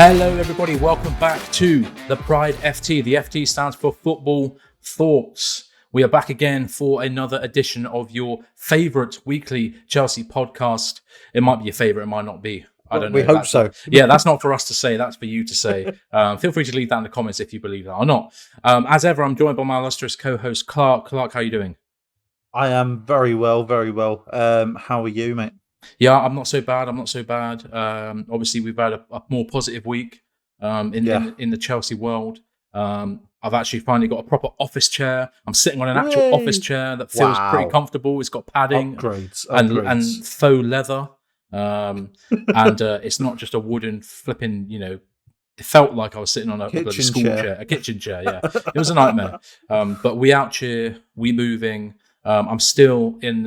Hello, everybody. Welcome back to the Pride FT. The FT stands for Football Thoughts. We are back again for another edition of your favourite weekly Chelsea podcast. It might be your favourite, it might not be. I don't know. We hope so. Yeah, that's not for us to say. That's for you to say. Feel free to leave that in the comments if you believe that or not. As ever, I'm joined by my illustrious co-host, Clark. Clark, how are you doing? I am very well, very well. How are you, mate? Yeah, I'm not so bad. Obviously, we've had a more positive week in the Chelsea world. I've actually finally got a proper office chair. I'm sitting on an actual office chair that feels pretty comfortable. It's got padding and faux leather. And it's not just a wooden flipping, it felt like I was sitting on a kitchen chair. Yeah, it was a nightmare. But we out here, we moving. I'm still in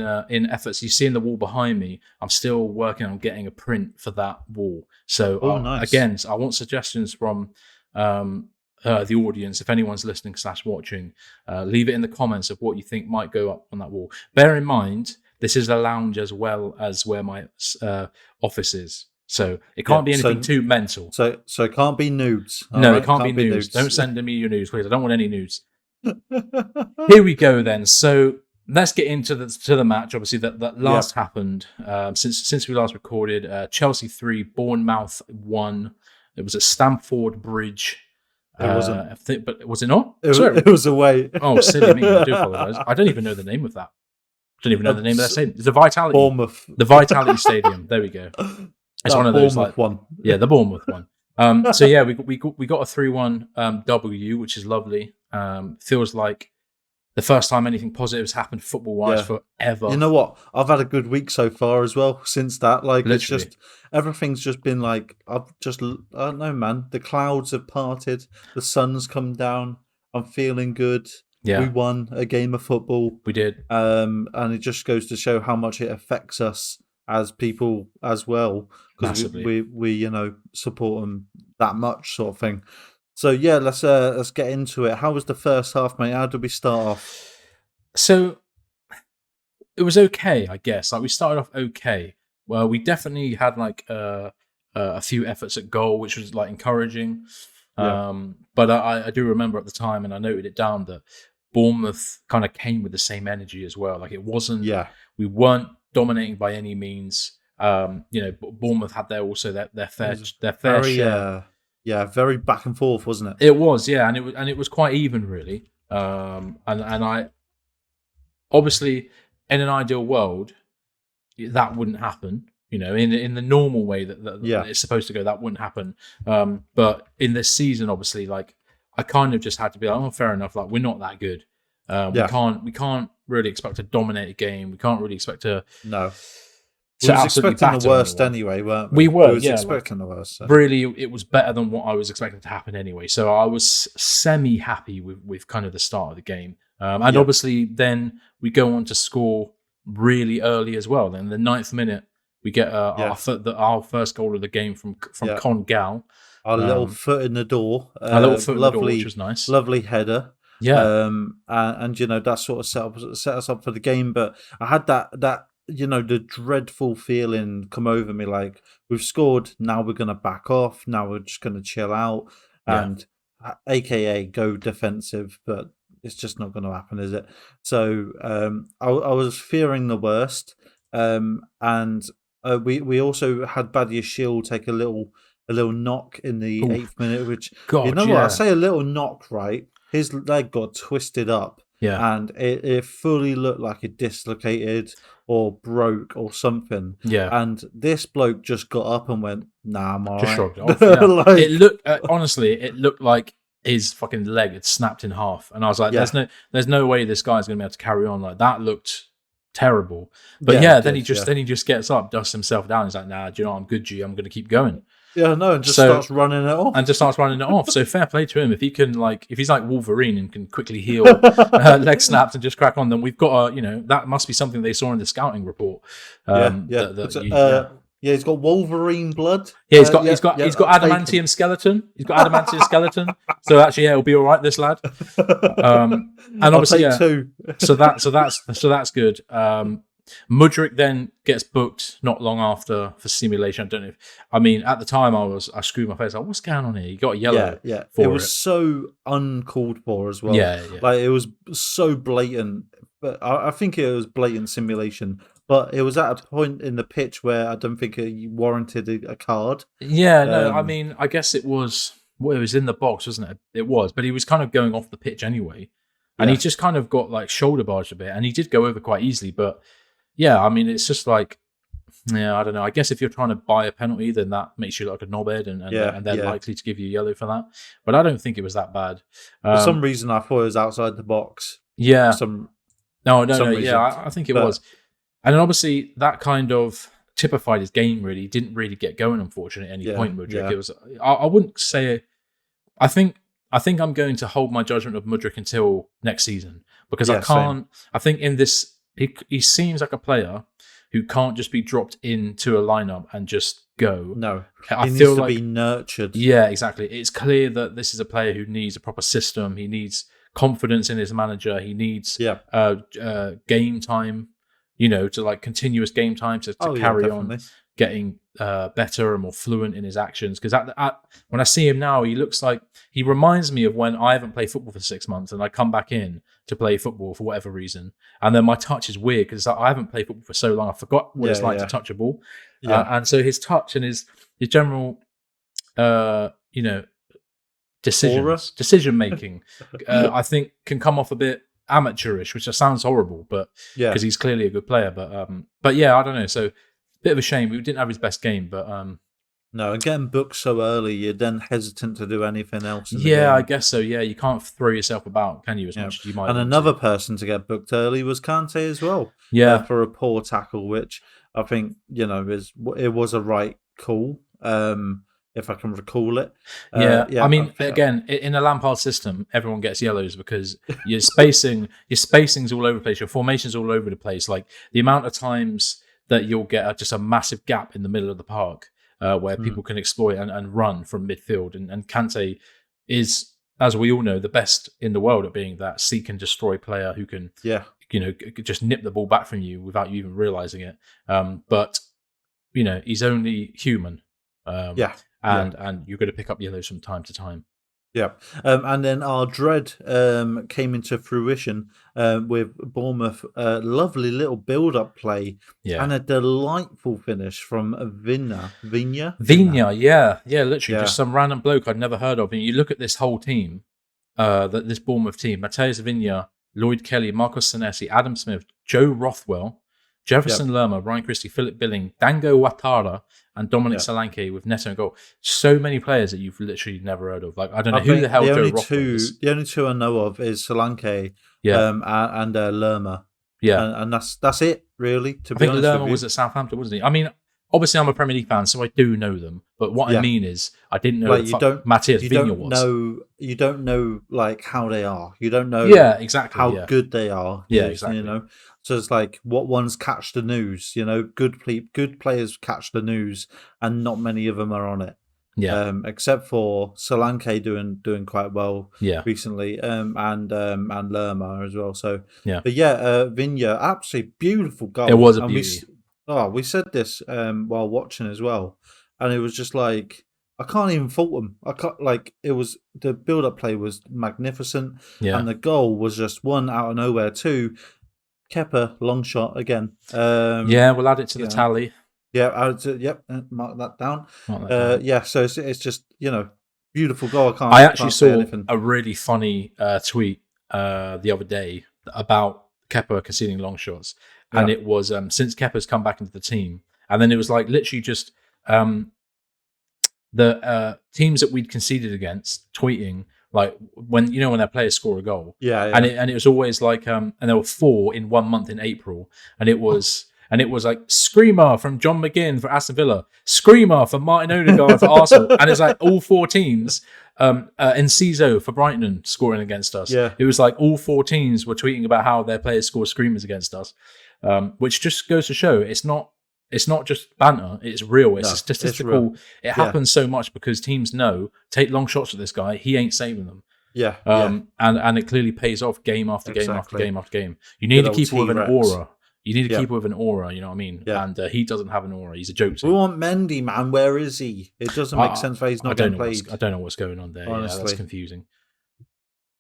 efforts. You see in the wall behind me, I'm still working on getting a print for that wall. So nice. Again, I want suggestions from the audience. If anyone's listening / watching, leave it in the comments of what you think might go up on that wall. Bear in mind, this is a lounge as well as where my office is. So it can't be anything too mental. So it can't be nudes. No, it can't be nudes. Don't send me your nudes, please. I don't want any nudes. Here we go then. So let's get into the match. Obviously, that last happened since we last recorded. Chelsea 3, Bournemouth 1. It was at Stamford Bridge. It wasn't. But was it not? It was away. Oh, silly me. I do apologise. I don't even know the name of that. I don't even know the name of that stadium. It's the Vitality. Bournemouth. The Vitality Stadium. There we go. It's one of those one. Yeah, the Bournemouth one. So yeah, we got a 3-1 W, which is lovely. Feels like the first time anything positive has happened football-wise forever. You know what? I've had a good week so far as well since that. Like, Literally. It's just, everything's just been like, I don't know, man. The clouds have parted. The sun's come down. I'm feeling good. Yeah. We won a game of football. We did. And it just goes to show how much it affects us as people as well. Because we support them that much sort of thing. So yeah, let's get into it. How was the first half, mate? How did we start off? So it was okay, I guess. Like we started off okay. Well, we definitely had like a few efforts at goal, which was like encouraging. Yeah. But I do remember at the time, and I noted it down, that Bournemouth kind of came with the same energy as well. Like it wasn't. Yeah. We weren't dominating by any means. Bournemouth had their fair share. Yeah, very back and forth, wasn't it? It was, yeah, and it was quite even, really. And I obviously, in an ideal world, that wouldn't happen. In the normal way that it's supposed to go, that wouldn't happen. But in this season, obviously, like I kind of just had to be like, oh, fair enough. Like we're not that good. We can't really expect to dominate a game. We can't really expect to. No. We was expecting the worst anyway, weren't we? We were, expecting the worst. So. Really, it was better than what I was expecting to happen anyway. So I was semi-happy with kind of the start of the game. And obviously then we go on to score really early as well. Then the 9th minute, we get our first goal of the game from Con Gal. Our little foot in the door. Which was nice. Lovely header. Yeah. And that sort of set us up for the game. But I had that the dreadful feeling come over me, like we've scored, now we're going to back off, now we're just going to chill out and aka go defensive, but it's just not going to happen, is it? So I was fearing the worst, and we also had Badiashile take a little knock in the 8th minute, which what I say, a little knock, right? His leg got twisted up. Yeah, and it fully looked like it dislocated or broke or something. Yeah, and this bloke just got up and went, "Nah, I'm alright." Just shrugged it off. Yeah. It looked honestly, it looked like his fucking leg had snapped in half, and I was like, "There's no way this guy's going to be able to carry on." Like that looked terrible. But then he just gets up, dusts himself down. He's like, "Nah, do you know what? I'm good, G. I'm going to keep going." Yeah, no, and starts running it off. So fair play to him. If he can, if he's like Wolverine and can quickly heal leg snaps and just crack on, then we've got that must be something they saw in the scouting report. He's got Wolverine blood. Yeah, he's got adamantium skeleton. He's got adamantium skeleton. So actually, it'll be all right, this lad. And obviously, two. so that's good. Mudryk then gets booked not long after for simulation. I don't know. At the time I screwed my face. Like, what's going on here? He got a yellow. Yeah. For it was so uncalled for as well. Yeah. Like it was so blatant. But I think it was blatant simulation. But it was at a point in the pitch where I don't think it warranted a card. Yeah, no, I guess it was. Well, it was in the box, wasn't it? It was, but he was kind of going off the pitch anyway, and he just kind of got like shoulder barged a bit, and he did go over quite easily. But yeah, it's just like, yeah, I don't know. I guess if you're trying to buy a penalty, then that makes you look like a knobhead, and they're likely to give you yellow for that. But I don't think it was that bad. For some reason, I thought it was outside the box. Yeah. No. Yeah, I think it was. And then obviously that kind of typified his game. Really didn't really get going, unfortunately, at any point. Mudryk. It was. I wouldn't say. I think I'm going to hold my judgment of Mudryk until next season because I can't. Same. I think in this, he seems like a player who can't just be dropped into a lineup and just go. No, he needs to be nurtured. Yeah, exactly. It's clear that this is a player who needs a proper system. He needs confidence in his manager. He needs game time. To like continuous game time to carry on getting better and more fluent in his actions. Because when I see him now, he reminds me of when I haven't played football for 6 months and I come back in to play football for whatever reason. And then my touch is weird because I haven't played football for so long. I forgot what it's like to touch a ball. And so his touch and his general, decision making, I think can come off a bit amateurish, which just sounds horrible, but because he's clearly a good player. But yeah, I don't know. So bit of a shame. We didn't have his best game, but no, and getting booked so early, you're then hesitant to do anything else. I guess so. Yeah, you can't throw yourself about, can you? As much as you might. And another person to get booked early was Kante as well. Yeah, for a poor tackle, which I think it was a right call. If I can recall it. Again, in a Lampard system, everyone gets yellows because your spacing's all over the place, your formation's all over the place. Like the amount of times that you'll get just a massive gap in the middle of the park where people can exploit and run from midfield. And Kante is, as we all know, the best in the world at being that seek and destroy player who can, just nip the ball back from you without you even realizing it. But he's only human. And you're going to pick up yellows from time to time. Yeah. And then our dread came into fruition with Bournemouth. Lovely little build-up play and a delightful finish from Vinya, literally just some random bloke I'd never heard of. And you look at this whole team, this Bournemouth team, Mateus Vinya, Lloyd Kelly, Marcos Senesi, Adam Smith, Joe Rothwell, Jefferson Lerma, Ryan Christie, Philip Billing, Dango Ouattara, and Dominic Solanke with Neto and goal. So many players that you've literally never heard of. Like I don't know who the hell Joe Rothwell is. The only two I know of is Solanke and Lerma. Yeah, and that's it really. I think Lerma was at Southampton, wasn't he? Obviously I'm a Premier League fan, so I do know them. But what I mean is, I didn't know Mateus Vinya was. You don't know like how they are. You don't know. Yeah, exactly. How good they are. Yeah, exactly. So it's like what ones catch the news. Good players catch the news, and not many of them are on it. Yeah. Except for Solanke doing quite well. Recently. And Lerma as well. So But Vinya, absolutely beautiful goal. It was a beauty. We said this while watching as well, and it was just like I can't even fault them. The build-up play was magnificent, and the goal was just one out of nowhere. Two, Kepa long shot again. We'll add it to the tally. Mark that down. So it's just beautiful goal. I actually saw a really funny tweet the other day about Kepa conceding long shots. And it was since Kepa's come back into the team, and then it was like literally just the teams that we'd conceded against tweeting like when their players score a goal, and it was always like and there were 4 in 1 month in April, and it was like screamer from John McGinn for Aston Villa, screamer for Martin Odegaard for Arsenal, and it's like all 4 teams. Enciso for Brighton scoring against us. It was like all 4 teams were tweeting about how their players score screamers against us. Which just goes to show it's not just banter, it's real, it's statistical. It happens so much because teams know, take long shots at this guy, he ain't saving them. And it clearly pays off game after game after game after game. You need a keeper with an aura. You need a keeper with an aura, you know what I mean? Yeah. And he doesn't have an aura. He's a joke. We want Mendy, man. Where is he? It doesn't make sense why he's not getting played. I don't know what's going on there. Honestly. Yeah, that's confusing.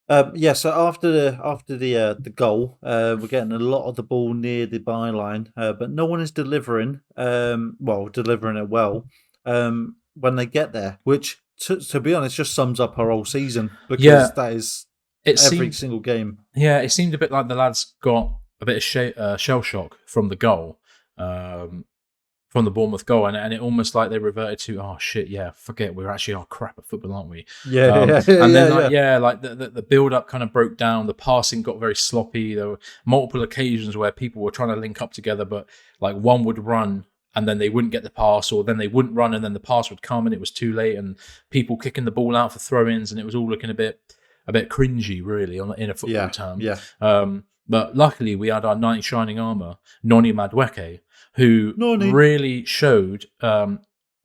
So after the goal, we're getting a lot of the ball near the byline, but no one is delivering. Delivering it well when they get there, which to be honest, just sums up our whole season, because that is every single game. Yeah, it seemed a bit like the lads got a bit of shell shock from the goal, from the Bournemouth goal, and it almost like they reverted to, oh shit, yeah, forget, we're actually crap at football, aren't we? The build up kind of broke down. The passing got very sloppy. There were multiple occasions where people were trying to link up together, but like one would run and then they wouldn't get the pass, or then they wouldn't run and then the pass would come and it was too late, and people kicking the ball out for throw-ins, and it was all looking a bit cringy, really, in a football term. Yeah. But luckily, we had our knight in shining armour, Noni Madueke, who really showed,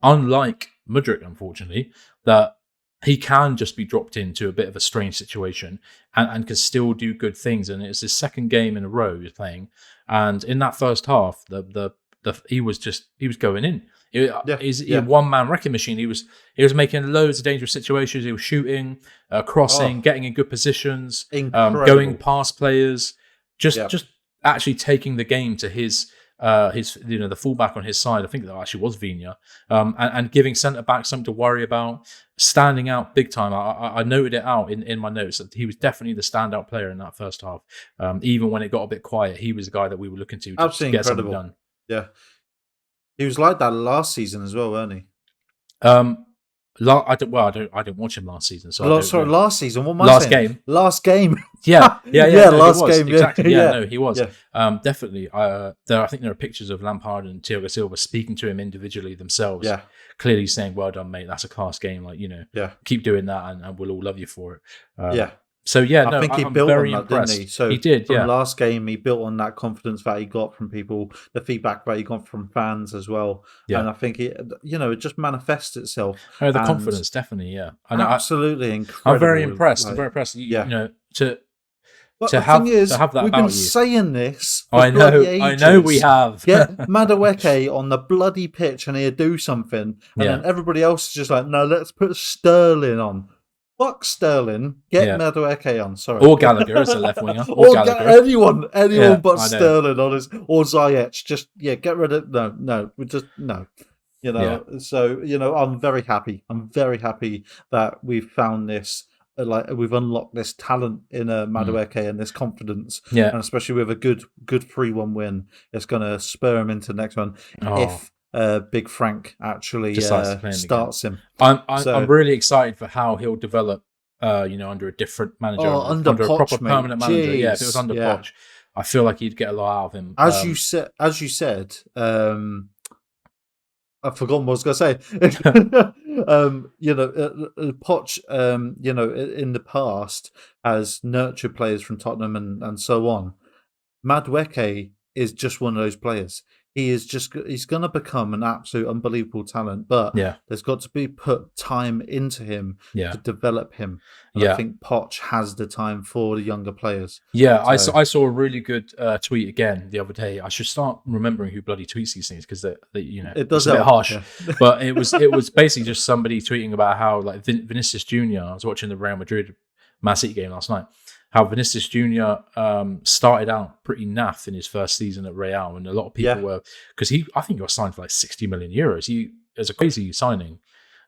unlike Mudryk, unfortunately, that he can just be dropped into a bit of a strange situation and can still do good things. And it's his second game in a row he's playing. And in that first half, he was going in. He's a one-man wrecking machine. He was making loads of dangerous situations. He was shooting, crossing, getting in good positions, going past players, just actually taking the game to his the fullback on his side. I think that actually was Vigna, and giving centre back something to worry about, standing out big time. I noted it out in my notes that he was definitely the standout player in that first half. Even when it got a bit quiet, he was the guy that we were looking to get something done. Yeah. He was like that last season as well, weren't he? I didn't watch him last season. So last season. What am I last saying? game. Last game. Yeah. Last game. Exactly. No, he was. Yeah. Definitely. I think there are pictures of Lampard and Thiago Silva speaking to him individually themselves. Yeah. Clearly saying, "Well done, mate. That's a class game. Like, keep doing that, and we'll all love you for it." So I think he built on that, didn't he? So he did. From last game, he built on that confidence that he got from people, the feedback that he got from fans as well. Yeah. And I think it just manifests itself. Oh, the confidence, definitely. Yeah, and absolutely incredible. I'm very impressed. I'm very impressed. To have that. We've been saying this. I know we have. Get Madueke on the bloody pitch and he'll do something, and then everybody else is just like, no, let's put Sterling on. Fuck Sterling. Get Madueke on. Sorry, or Gallagher as a left winger, or Gallagher. anyone but Sterling on his, or Ziyech. Just get rid of no. We just no. So I'm very happy. I'm very happy that we've found this. We've unlocked this talent in Madueke and this confidence, and especially with a good 3-1 win, it's going to spur him into the next one. If Big Frank actually starts him. I'm really excited for how he'll develop. Under a different manager, under Poch, a proper permanent manager. Jeez. Yeah, if it was under Poch, I feel like he'd get a lot out of him. As you said, I've forgotten what I was going to say. Poch, in the past has nurtured players from Tottenham and so on. Madueke is just one of those players. He's going to become an absolute unbelievable talent, but there's got to be put time into him to develop him. And I think Poch has the time for the younger players. Yeah, so, I saw a really good tweet again the other day. I should start remembering who bloody tweets these things because it does a bit harsh. Yeah. But it was basically just somebody tweeting about how like Vinicius Junior. I was watching the Real Madrid Man City game last night. How Vinicius Junior started out pretty naff in his first season at Real, and a lot of people were, because I think he was signed for like 60 million euros. It was a crazy signing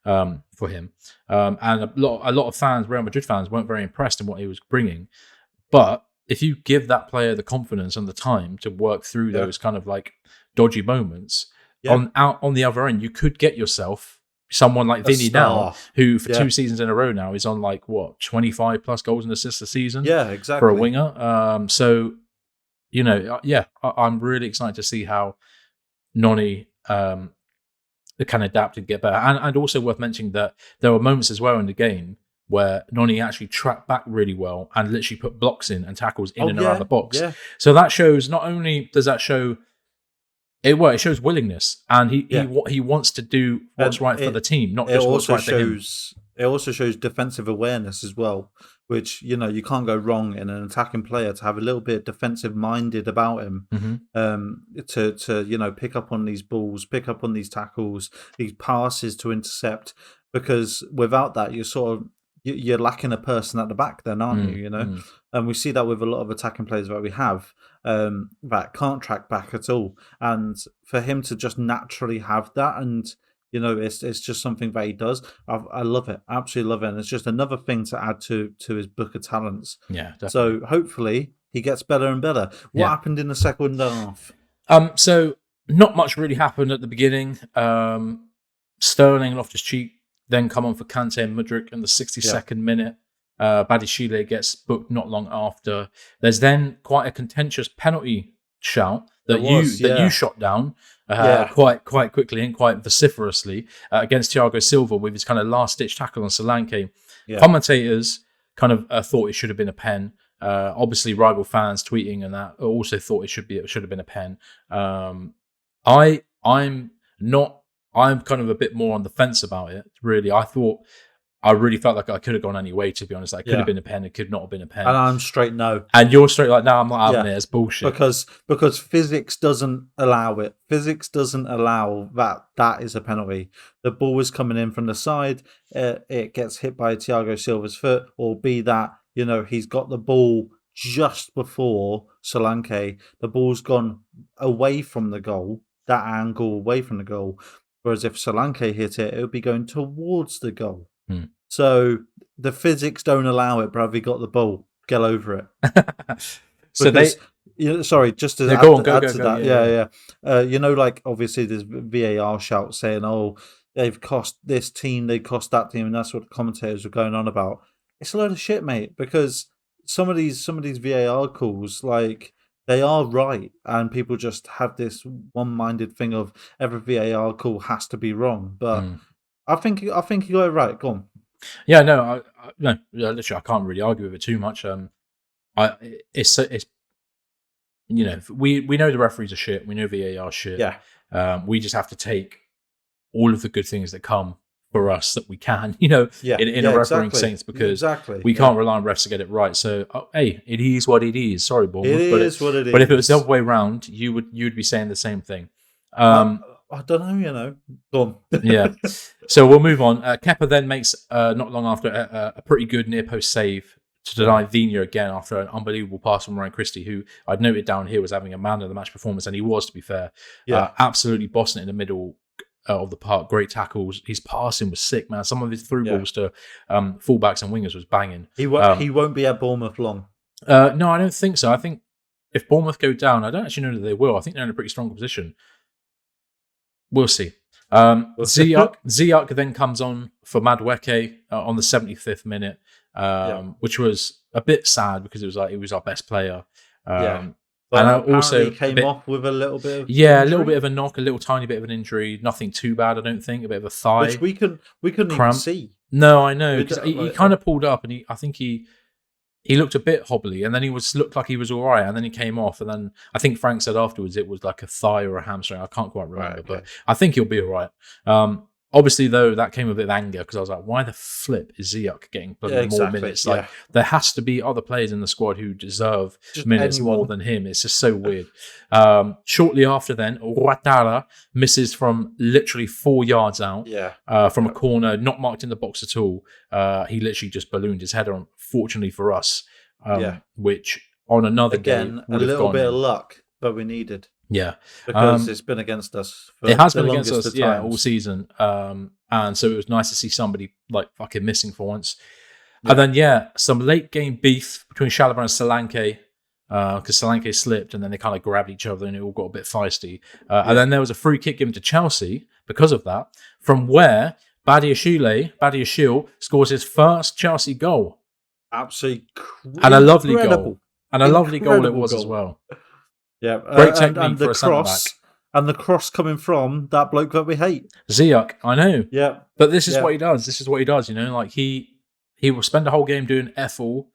for him, and a lot of fans, Real Madrid fans, weren't very impressed in what he was bringing. But if you give that player the confidence and the time to work through those kind of like dodgy moments, on the other end, you could get yourself someone like Vinny now, who for 2 seasons in a row now is on like 25 plus goals and assists a season. Yeah, exactly. For a winger. I'm really excited to see how Noni can adapt and get better. And also worth mentioning that there were moments as well in the game where Noni actually tracked back really well and literally put blocks in and tackles in and around the box. Yeah. So that shows, not only does that show it shows willingness, and he wants to do what's right for the team, not just what's right for him. It also shows defensive awareness as well, which, you know, you can't go wrong in an attacking player to have a little bit defensive minded about him, to you know, pick up on these balls, pick up on these tackles, these passes to intercept, because without that, you're lacking a person at the back then, aren't you? You know, and we see that with a lot of attacking players that we have, that can't track back at all, and for him to just naturally have that, and you know, it's just something that he does. I love it, absolutely love it, and it's just another thing to add to his book of talents. Yeah, definitely. So hopefully he gets better and better. What happened in the second half? So not much really happened at the beginning. Sterling and Loftus-Cheek then come on for Kante and Mudryk in the 62nd minute. Badiashile gets booked not long after. There's then quite a contentious penalty shout that you shot down quite quickly and quite vociferously against Thiago Silva with his kind of last-ditch tackle on Solanke. Commentators kind of thought it should have been a pen. Obviously, rival fans tweeting and that also thought it should have been a pen. I'm kind of a bit more on the fence about it. Really, I really felt like I could have gone any way, to be honest. It could have been a pen. It could not have been a pen. And I'm straight no. And you're straight like, no, I'm not having it. It's bullshit. Because physics doesn't allow it. Physics doesn't allow that is a penalty. The ball was coming in from the side. It gets hit by Thiago Silva's foot, or be that, you know, he's got the ball just before Solanke. The ball's gone away from the goal, that angle away from the goal. Whereas if Solanke hit it, it would be going towards the goal. So the physics don't allow it, bruv. He got the ball. Get over it. Sorry, just to add to that. You know, like, obviously there's VAR shout saying, "Oh, they've cost this team, they cost that team," and that's what the commentators were going on about. It's a load of shit, mate. Because some of these VAR calls, like, they are right, and people just have this one-minded thing of every VAR call has to be wrong. But I think you got it right. Go on. Yeah, no, literally, I can't really argue with it too much. It's you know, we know the referees are shit. We know VAR shit. Yeah. We just have to take all of the good things that come for us that we can, you know, in a refereeing sense, because we can't rely on refs to get it right. So, hey, it is what it is. Sorry, Bournemouth. It is what it is. But if it was the other way around, you'd be saying the same thing. I don't know, you know. Go on. Yeah. So we'll move on. Kepa then makes, not long after, a pretty good near-post save to deny Vina again after an unbelievable pass from Ryan Christie, who I'd noted down here was having a man-of-the-match performance, and he was, to be fair. Absolutely bossing it in the middle of the park. Great tackles. His passing was sick, man. Some of his through balls to fullbacks and wingers was banging. He won't be at Bournemouth long. No, I don't think so. I think if Bournemouth go down, I don't actually know that they will. I think they're in a pretty strong position. We'll see. Ziyech then comes on for Madueke on the 75th minute, which was a bit sad because it was our best player. But and also came off with a little bit of injury. A little bit of a knock, a little tiny bit of an injury. Nothing too bad, I don't think. A bit of a thigh, which we couldn't even see. No, I know, because he kind of pulled up, and I think he looked a bit hobbly, and then looked like he was all right, and then he came off, and then I think Frank said afterwards it was like a thigh or a hamstring. I can't quite remember, but I think he'll be all right. Obviously, though, that came a bit of anger because I was like, why the flip is Ziyech getting more minutes? Like, there has to be other players in the squad who deserve minutes more than him. It's just so weird. Shortly after then, Ouattara misses from literally 4 yards out from a corner, not marked in the box at all. He literally just ballooned his header on, fortunately for us, which on another game a little bit of luck, but we needed. Yeah, because it's been against us. It has been against us, all season. And so it was nice to see somebody like fucking missing for once. And then some late game beef between Chalobah and Solanke, because Solanke slipped and then they kind of grabbed each other and it all got a bit feisty. And then there was a free kick given to Chelsea because of that, from where Badiashile scores his first Chelsea goal. Absolutely, and a lovely goal, and a lovely goal it was as well. Yeah, great technique for a centre-back. And the cross coming from that bloke that we hate. Ziyech, I know. Yeah. But this is what he does. This is what he does, you know. Like, he will spend the whole game doing F-all.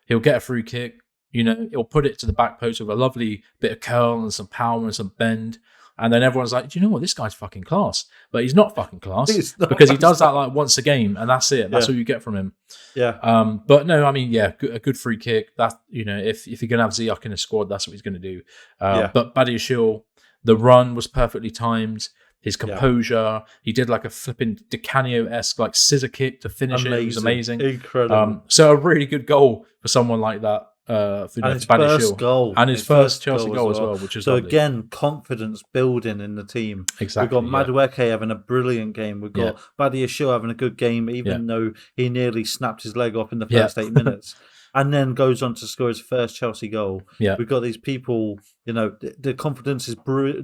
He'll get a free kick, you know. He'll put it to the back post with a lovely bit of curl and some power and some bend. And then everyone's like, do you know what? This guy's fucking class. But he's not fucking class because he does that like once a game, and that's it. That's all you get from him. Yeah. But no, I mean, a good free kick. That, if you're going to have Ziyech in a squad, that's what he's going to do. But Badiashile, the run was perfectly timed. His composure, he did like a flipping Di Canio-esque like scissor kick to finish it. It was amazing. Incredible. So a really good goal for someone like that. And his first goal. And his first Chelsea goal as well, which is so lovely. Again, confidence building in the team. Exactly. We've got Madueke having a brilliant game. We've got Badiashile having a good game, even though he nearly snapped his leg off in the first 8 minutes. And then goes on to score his first Chelsea goal. Yeah. We've got these people, the confidence is brewing,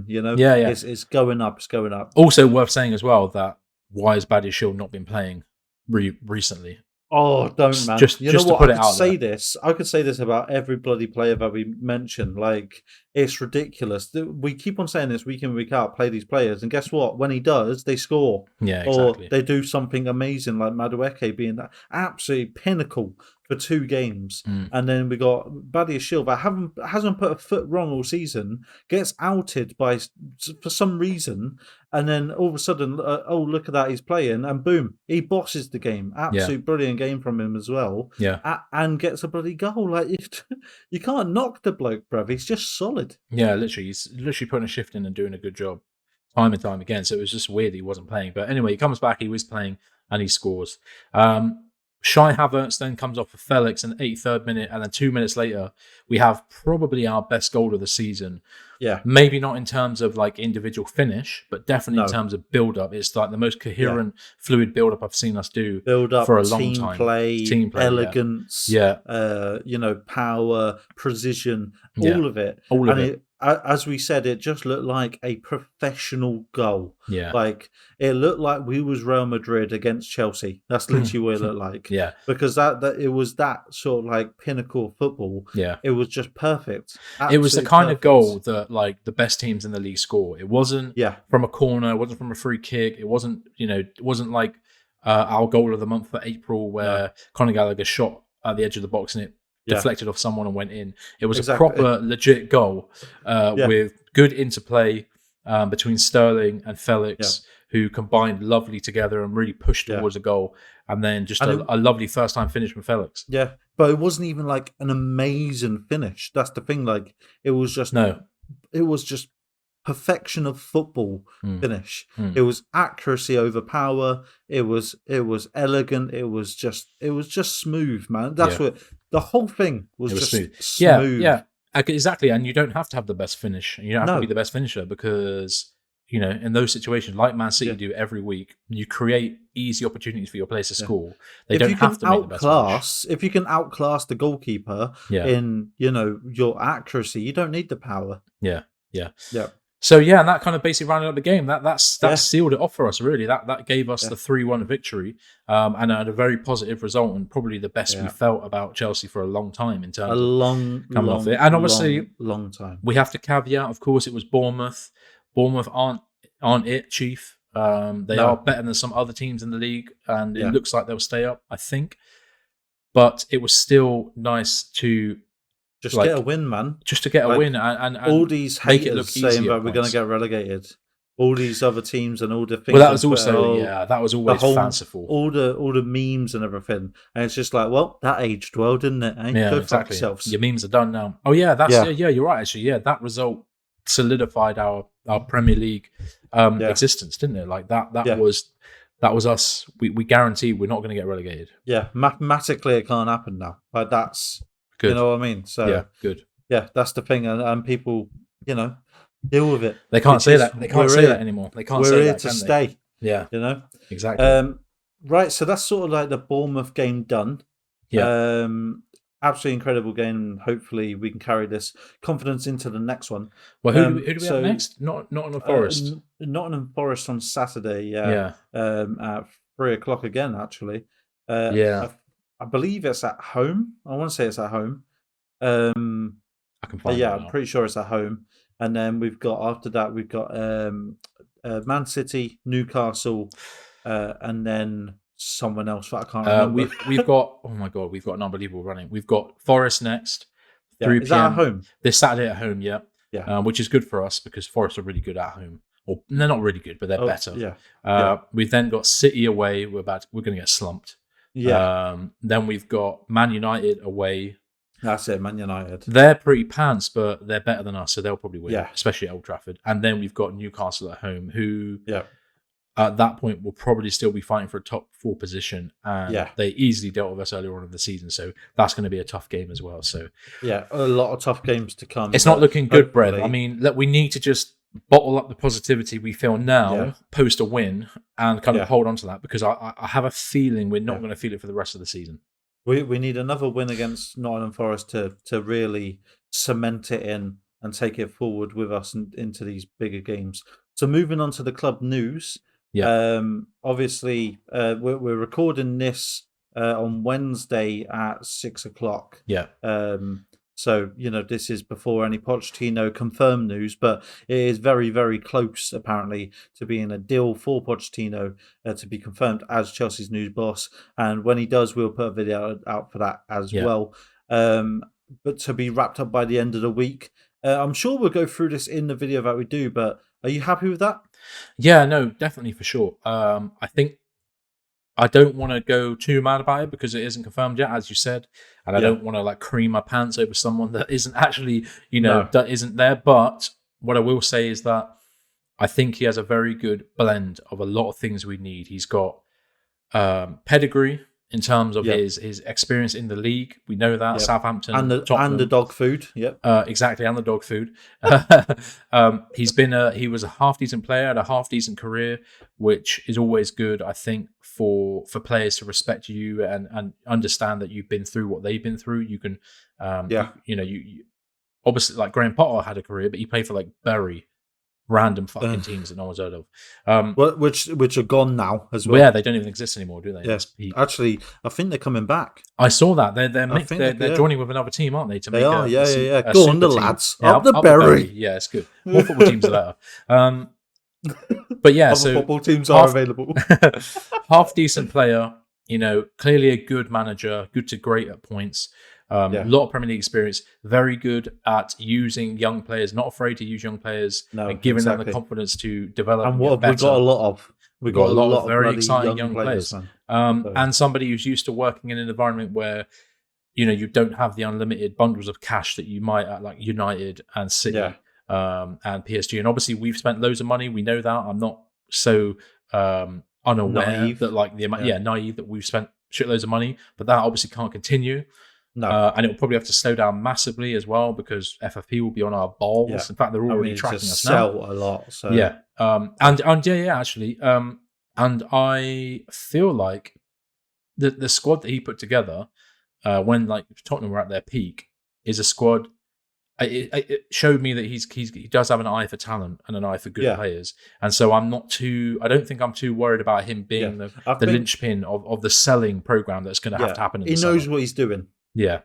It's going up, it's going up. Also worth saying as well that why has Badiashile not been playing recently? Oh, don't, man. Just to put it out there. I could say this about every bloody player that we mentioned. Like, it's ridiculous. We keep on saying this week in, week out, play these players. And guess what? When he does, they score. Yeah, exactly. Or they do something amazing, like Madueke being that absolute pinnacle for 2 games. And then we got Badiashile that hasn't put a foot wrong all season, gets outed for some reason, and then all of a sudden, look at that, he's playing, and boom, he bosses the game. Absolute brilliant game from him as well. Yeah. And gets a bloody goal. Like, you can't knock the bloke, bruv. He's just solid. Yeah, literally. He's literally putting a shift in and doing a good job time and time again. So it was just weird he wasn't playing. But anyway, he comes back, he was playing, and he scores. Shai Havertz then comes off for Felix in the 83rd minute, and then 2 minutes later, we have probably our best goal of the season. Yeah. Play not in terms of like individual finish, but definitely in terms of build-up. It's like the most coherent, fluid build-up I've seen us do for a long time. Team play, elegance, power, precision, all of it. All of it. As we said, it just looked like a professional goal. Yeah. Like, it looked like we was Real Madrid against Chelsea. That's literally what it looked like. Yeah. Because that it was that sort of like pinnacle of football. Yeah. It was just perfect. It was the kind of goal that like the best teams in the league score. It wasn't from a corner, it wasn't from a free kick, it wasn't like our goal of the month for April where Conor Gallagher shot at the edge of the box and it deflected off someone and went in. It was a proper, legit goal with good interplay between Sterling and Felix, who combined lovely together and really pushed towards a goal. And then just a lovely first-time finish from Felix. Yeah, but it wasn't even like an amazing finish. That's the thing. Like, it was just perfection of football finish. It was accuracy over power. It was elegant. It was just smooth, man. That's what the whole thing was just smooth. Yeah, exactly. And you don't have to have the best finish. You don't have to be the best finisher because in those situations, like Man City do every week, you create easy opportunities for your players to score. They don't have to make the best finish. If you can outclass the goalkeeper in your accuracy, you don't need the power. Yeah. So and that kind of basically rounded up the game. That sealed it off for us. Really, that gave us the 3-1 victory, and a very positive result, and probably the best we felt about Chelsea for a long time in terms of coming off it. And obviously, long time. We have to caveat, of course, it was Bournemouth. Bournemouth aren't it, Chief. They are better than some other teams in the league, and it looks like they'll stay up, I think. But it was still nice to get a win, man. Just to get a win, and all these haters saying that we're going to get relegated. All these other teams and all the things. Well, that was also that was always fanciful. All the memes and everything, and it's just like, well, that aged well, didn't it? Yeah, Go exactly. fuck yourselves. Your memes are done now. Oh yeah, you're right. Actually, that result solidified our Premier League existence, didn't it? Like that was us. We guarantee we're not going to get relegated. Yeah, mathematically it can't happen now. Like, that's good. You know what I mean? So good. Yeah, that's the thing, and people, deal with it. They can't say that. They can't say that anymore. They can't say that. We're here to stay. Yeah, exactly. Right. So that's sort of like the Bournemouth game done. Yeah. Absolutely incredible game. Hopefully, we can carry this confidence into the next one. Well, who do we have next? Nottingham Forest. Nottingham Forest on Saturday. Yeah. At 3:00 again. Actually. I believe it's at home. I want to say it's at home. I can find. I'm pretty sure it's at home. And then after that we've got Man City, Newcastle, and then someone else that I can't remember. We've got we've got an unbelievable running. We've got Forest next, 3 p.m. Is that at home? This Saturday at home, yeah. which is good for us because Forest are really good at home. Or they're not really good, but they're better. We've then got City away. We're going to get slumped. Then we've got Man United away. That's it, Man United. They're pretty pants, but they're better than us, so they'll probably win, especially at Old Trafford. And then we've got Newcastle at home, who at that point will probably still be fighting for a top 4 position. And they easily dealt with us earlier on in the season, so that's going to be a tough game as well. So a lot of tough games to come. It's not looking good, Brett. I mean, we need to just bottle up the positivity we feel now, post a win, and kind of hold on to that, because I have a feeling we're not going to feel it for the rest of the season. We need another win against Nottingham Forest to really cement it in and take it forward with us into these bigger games. So moving on to the club news. Obviously, we're recording this on Wednesday at 6:00. So, this is before any Pochettino confirmed news, but it is very, very close, apparently, to being a deal for Pochettino to be confirmed as Chelsea's news boss. And when he does, we'll put a video out for that as well. But to be wrapped up by the end of the week. I'm sure we'll go through this in the video that we do, but are you happy with that? Yeah, no, definitely for sure. I think I don't want to go too mad about it because it isn't confirmed yet, as you said, and I don't want to cream my pants over someone that isn't actually, that isn't there. But what I will say is that I think he has a very good blend of a lot of things we need. He's got pedigree in terms of his experience in the league. We know that Southampton and the dog food. Exactly, and the dog food. He was a half decent player, had a half decent career, which is always good, I think, for players to respect you and understand that you've been through what they've been through. You can, you obviously, like Graham Potter had a career, but he played for Bury. Random fucking teams that no one's heard of. Which are gone now as well. Yeah, they don't even exist anymore, do they? Yes. Actually, I think they're coming back. I saw that. They're joining with another team, aren't they? They are, yeah. Go on, the lads. Up the Bury. Yeah, it's good. More football teams are better. But yeah, other football teams are available. Half decent player, clearly a good manager, good to great at points. A lot of Premier League experience, very good at using young players, not afraid to use young players and giving them the confidence to develop. And what we've got a lot of. We've got a lot of very exciting young players. And somebody who's used to working in an environment where, you don't have the unlimited bundles of cash that you might at United and City and PSG. And obviously we've spent loads of money. We know that. I'm not so unaware naive. That the amount, naive that we've spent shitloads of money, but that obviously can't continue. No. And it'll probably have to slow down massively as well because FFP will be on our balls. Yeah. In fact, they're already tracking us now. Sell a lot. So. Yeah. Actually. And I feel like the squad that he put together when Tottenham were at their peak is a squad. It showed me that he does have an eye for talent and an eye for good players, and so I don't think I'm too worried about him being the linchpin of the selling program that's going to have to happen. In he knows what he's doing. Yeah,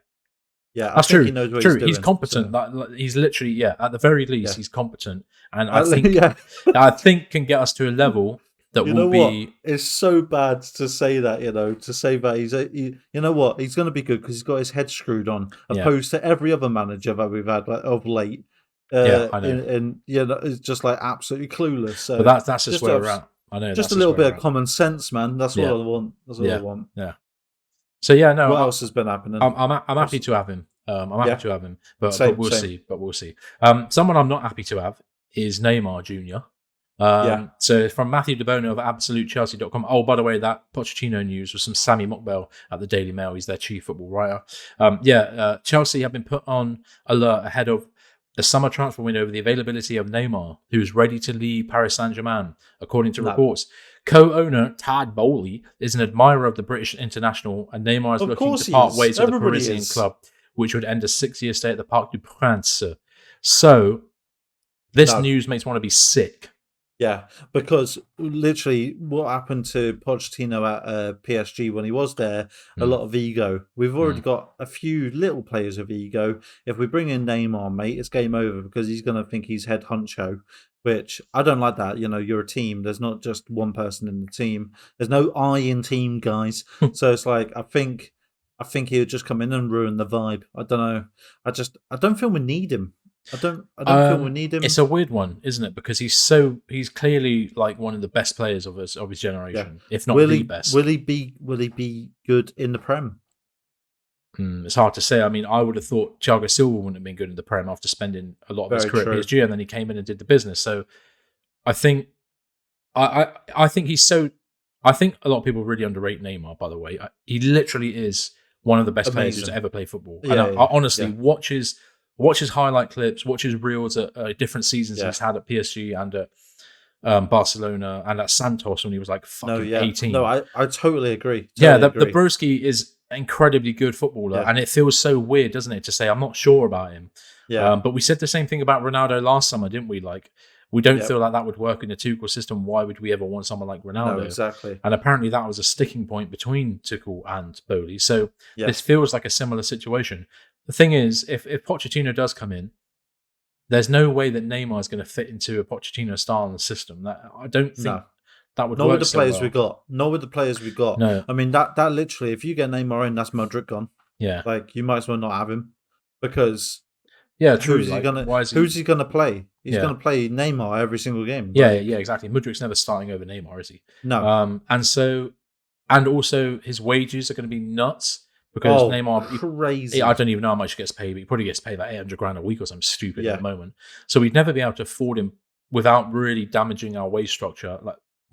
that's true. He knows what true. He's doing, he's competent. So. He's literally, at the very least, he's competent, and I think can get us to a level that will be. What? It's so bad to say that. To say that he's he's going to be good because he's got his head screwed on, opposed to every other manager that we've had of late. I know. And it's just absolutely clueless. So but that's just where we're at. I know. Just a little bit of common sense, man. That's what I want. That's what I want. Yeah. So no. What else has been happening? I'm happy to have him. I'm happy to have him, but we'll see. But we'll see. Someone I'm not happy to have is Neymar Jr. So from Matthew DeBono of AbsoluteChelsea.com. Oh, by the way, that Pochettino news was from Sammy Mokbel at the Daily Mail. He's their chief football writer. Chelsea have been put on alert ahead of the summer transfer window over the availability of Neymar, who is ready to leave Paris Saint-Germain, according to reports. Co-owner Tad Bowley is an admirer of the British international, and Neymar is looking to part ways with the Parisian club, which would end a 6-year stay at the Parc des Princes. So, this news makes me want to be sick. Yeah, because literally what happened to Pochettino at PSG when he was there, a lot of ego. We've already got a few little players of ego. If we bring in Neymar, mate, it's game over because he's going to think he's head honcho, which I don't like that. You're a team. There's not just one person in the team. There's no I in team, guys. So it's I think he would just come in and ruin the vibe. I don't know. I don't feel we need him. I don't feel we need him. It's a weird one, isn't it? Because he's clearly like one of the best players of his generation, if not the best. Will he be good in the Prem? It's hard to say. I mean, I would have thought Thiago Silva wouldn't have been good in the Prem after spending a lot of his career at PSG, and then he came in and did the business. So I think I think he's so. I think a lot of people really underrate Neymar. By the way, he literally is one of the best players who's ever played football. And I honestly watch his highlight clips, watch his reels at different seasons he's had at PSG and at Barcelona and at Santos when he was like 18. No, I totally agree. The broski is an incredibly good footballer, and it feels so weird, doesn't it, to say I'm not sure about him. Yeah. But we said the same thing about Ronaldo last summer, didn't we? Like, we don't feel like that would work in the Tuchel system. Why would we ever want someone like Ronaldo? No, exactly. And apparently that was a sticking point between Tuchel and Bowley. So this feels like a similar situation. The thing is, if Pochettino does come in, there's no way that Neymar is going to fit into a Pochettino style in the system. I don't think that would work. Not with the players we got. Not with the players we got. No. I mean, that literally, if you get Neymar in, that's Madrid gone. Yeah. Like, you might as well not have him because... Yeah, true. Who's he gonna play? He's gonna play Neymar every single game. Yeah, exactly. Mudrik's never starting over Neymar, is he? No. And also his wages are going to be nuts because Neymar crazy. I don't even know how much he gets paid, but he probably gets paid like $800,000 a week or something stupid at the moment. So we'd never be able to afford him without really damaging our wage structure.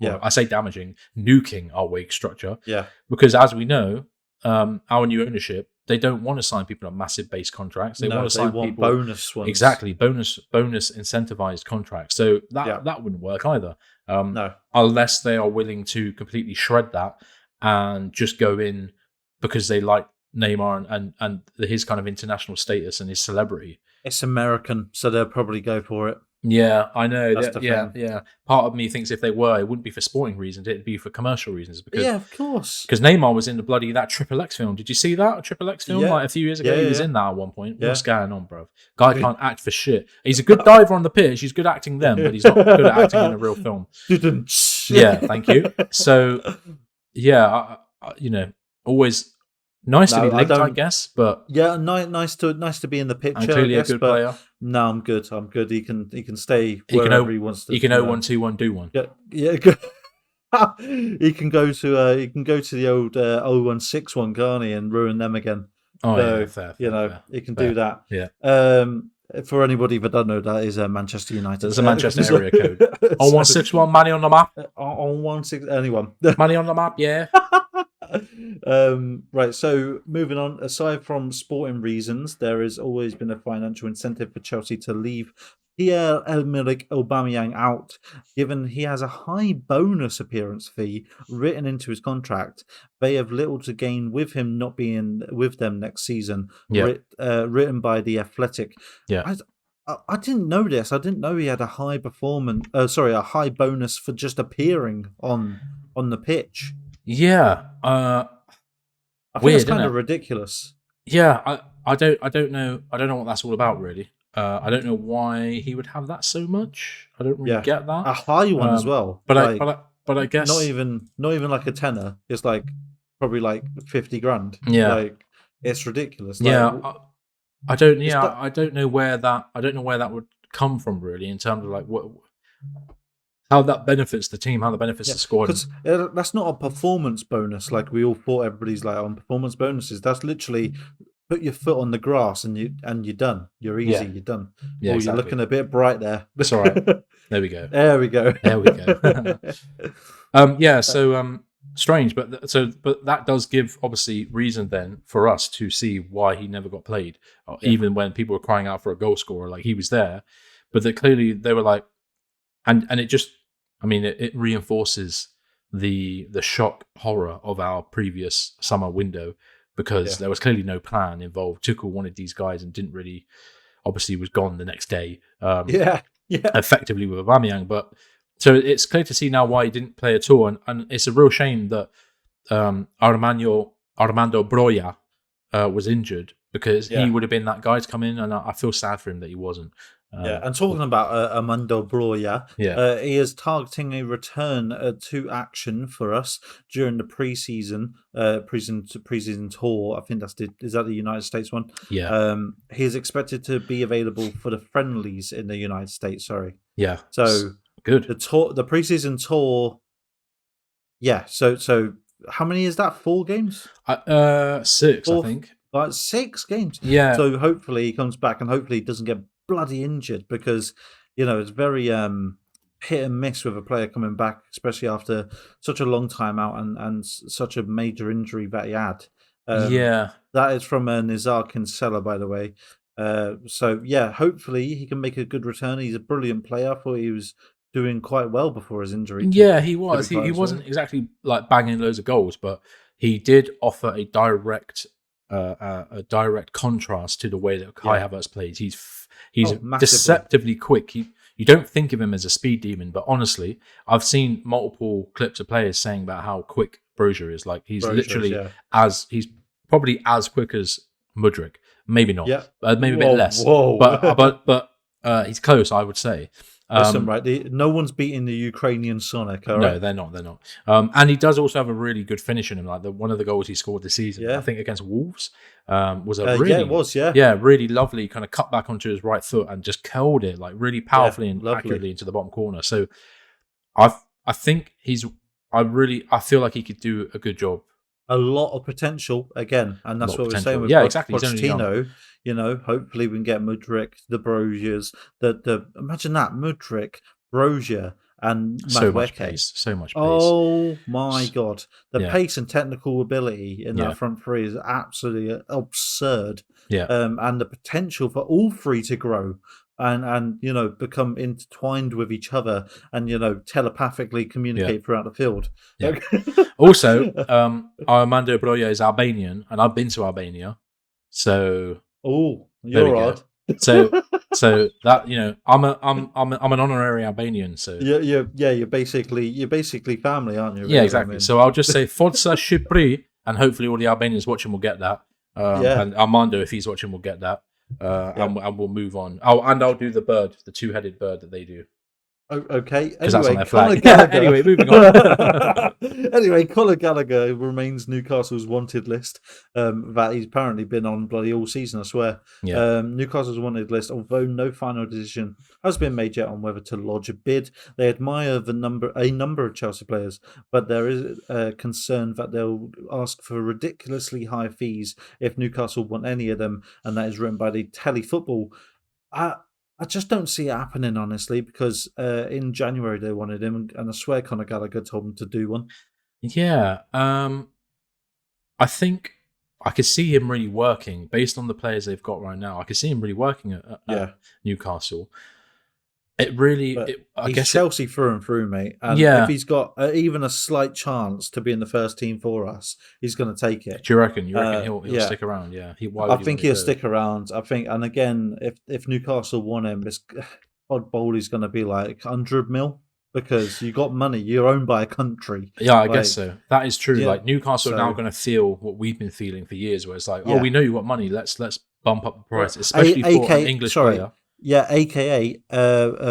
I say damaging, nuking our wage structure. Yeah. Because as we know, our new ownership, they don't want to sign people on massive base contracts. They want to sign people bonus ones. Exactly, bonus incentivized contracts. So that wouldn't work either. No, unless they are willing to completely shred that and just go in because they like Neymar and his kind of international status and his celebrity. It's American, so they'll probably go for it. Yeah, I know. Yeah. Part of me thinks if they were, it wouldn't be for sporting reasons; it'd be for commercial reasons. Because, of course. Because Neymar was in the bloody that Triple X film. Did you see that Triple X film like a few years ago? He was in that at one point. What's going on, bro? Guy can't act for shit. He's a good diver on the pitch. He's good acting then, but he's not good at acting in a real film. Yeah, thank you. So, always. Nice to be linked, I guess, but nice to be in the picture. And clearly a good player. No, I'm good. He can stay wherever he wants to. He can 0-1-2-1 do one. Yeah. He can go to the old 0-1-6-1, can't he, and ruin them again. Fair. He can do that. Yeah. For anybody that don't know, that is Manchester United. It's a Manchester area code. 0-1-6-1, money on the map. On 1-6, anyone. Money on the map, yeah. Right, so moving on, aside from sporting reasons, there has always been a financial incentive for Chelsea to leave Pierre-Emerick Aubameyang out, given he has a high bonus appearance fee written into his contract. They have little to gain with him not being with them next season, written by The Athletic. Yeah. I didn't know this. I didn't know he had a high bonus for just appearing on the pitch. Yeah, I think weird, it's kind of ridiculous. Yeah, I don't know what that's all about really. I don't know why he would have that so much. I don't really get that. A high one as well. But I guess not even like a tenner. It's like probably like 50 grand. Yeah, like it's ridiculous. I don't know where that would come from really in terms of like how that benefits the team, how that benefits the squad. Because that's not a performance bonus like we all thought everybody's like on performance bonuses. That's literally put your foot on the grass and you're done. You're easy, you're done. Yeah, exactly. You're looking a bit bright there. That's all right. There we go. So strange, but that does give obviously reason then for us to see why he never got played, even when people were crying out for a goal scorer, like he was there, but that clearly they were like, and it just, I mean, it reinforces the shock horror of our previous summer window because there was clearly no plan involved. Tuchel wanted these guys and didn't really, obviously was gone the next day. Effectively with Aubameyang, but. So it's clear to see now why he didn't play at all, and it's a real shame that Armando Broja was injured because he would have been that guy to come in, and I feel sad for him that he wasn't. And talking about Armando Broja, he is targeting a return to action for us during the preseason tour. I think is that the United States one? Yeah. He is expected to be available for the friendlies in the United States. Sorry. Yeah. So good. The preseason tour. Yeah. So how many is that? 4 games? 6, I think. 6 games. Yeah. So hopefully he comes back, and hopefully he doesn't get bloody injured, because it's very hit and miss with a player coming back, especially after such a long time out and such a major injury that he had. That is from Nizar Kinsella, by the way. So yeah, hopefully he can make a good return. He's a brilliant player. I thought he was doing quite well before his injury. Yeah, he was. He wasn't exactly like banging loads of goals, but he did offer a direct contrast to the way that Kai Havertz plays. He's deceptively quick. You don't think of him as a speed demon, but honestly, I've seen multiple clips of players saying about how quick Broja is. Like he's probably as quick as Mudryk. Maybe not. Maybe a bit less. But he's close, I would say. Listen, right? No one's beating the Ukrainian Sonic. No, they're not. They're not. And he does also have a really good finish in him. Like one of the goals he scored this season, I think against Wolves, was a really, really lovely kind of cut back onto his right foot and just curled it like really powerfully and accurately into the bottom corner. So, I think I feel like he could do a good job. A lot of potential again, and that's what we're saying with exactly. Pochettino. Hopefully we can get Mudryk, the Brojas, imagine that Mudryk, Broja, and Madueke. So much pace. Oh my god, the pace and technical ability in that front three is absolutely absurd. And the potential for all three to grow and become intertwined with each other and telepathically communicate throughout the field. Also, Armando Broja is Albanian, and I've been to Albania, so you're odd. So that I'm an honorary Albanian. So you're basically family, aren't you? Yeah, exactly. So I'll just say Forza Shqipëri, and hopefully all the Albanians watching will get that. And Armando, if he's watching, will get that. And we'll move on. And I'll do the 2-headed bird that they do. Okay. Because that's on their flag. Anyway, moving on. Anyway, Conor Gallagher remains Newcastle's wanted list. That he's apparently been on bloody all season, I swear. Newcastle's wanted list, although no final decision has been made yet on whether to lodge a bid. They admire a number of Chelsea players, but there is a concern that they'll ask for ridiculously high fees if Newcastle want any of them, and that is written by the Telefootball. I just don't see it happening, honestly, because in January they wanted him, and I swear Conor Gallagher told him to do one. Yeah. I think I could see him really working, based on the players they've got right now. I could see him really working at Newcastle. I guess Chelsea through and through, mate. And if he's got even a slight chance to be in the first team for us, he's going to take it. Do you reckon? He'll stick around? Yeah. I think he'll stick around. I think, and again, if Newcastle want him, this oddball is going to be like 100 mil, because you got money. You're owned by a country. Yeah, I guess so. That is true. Like Newcastle are now going to feel what we've been feeling for years, where it's like, we know you got money. Let's bump up the price, especially for an English player. Yeah, aka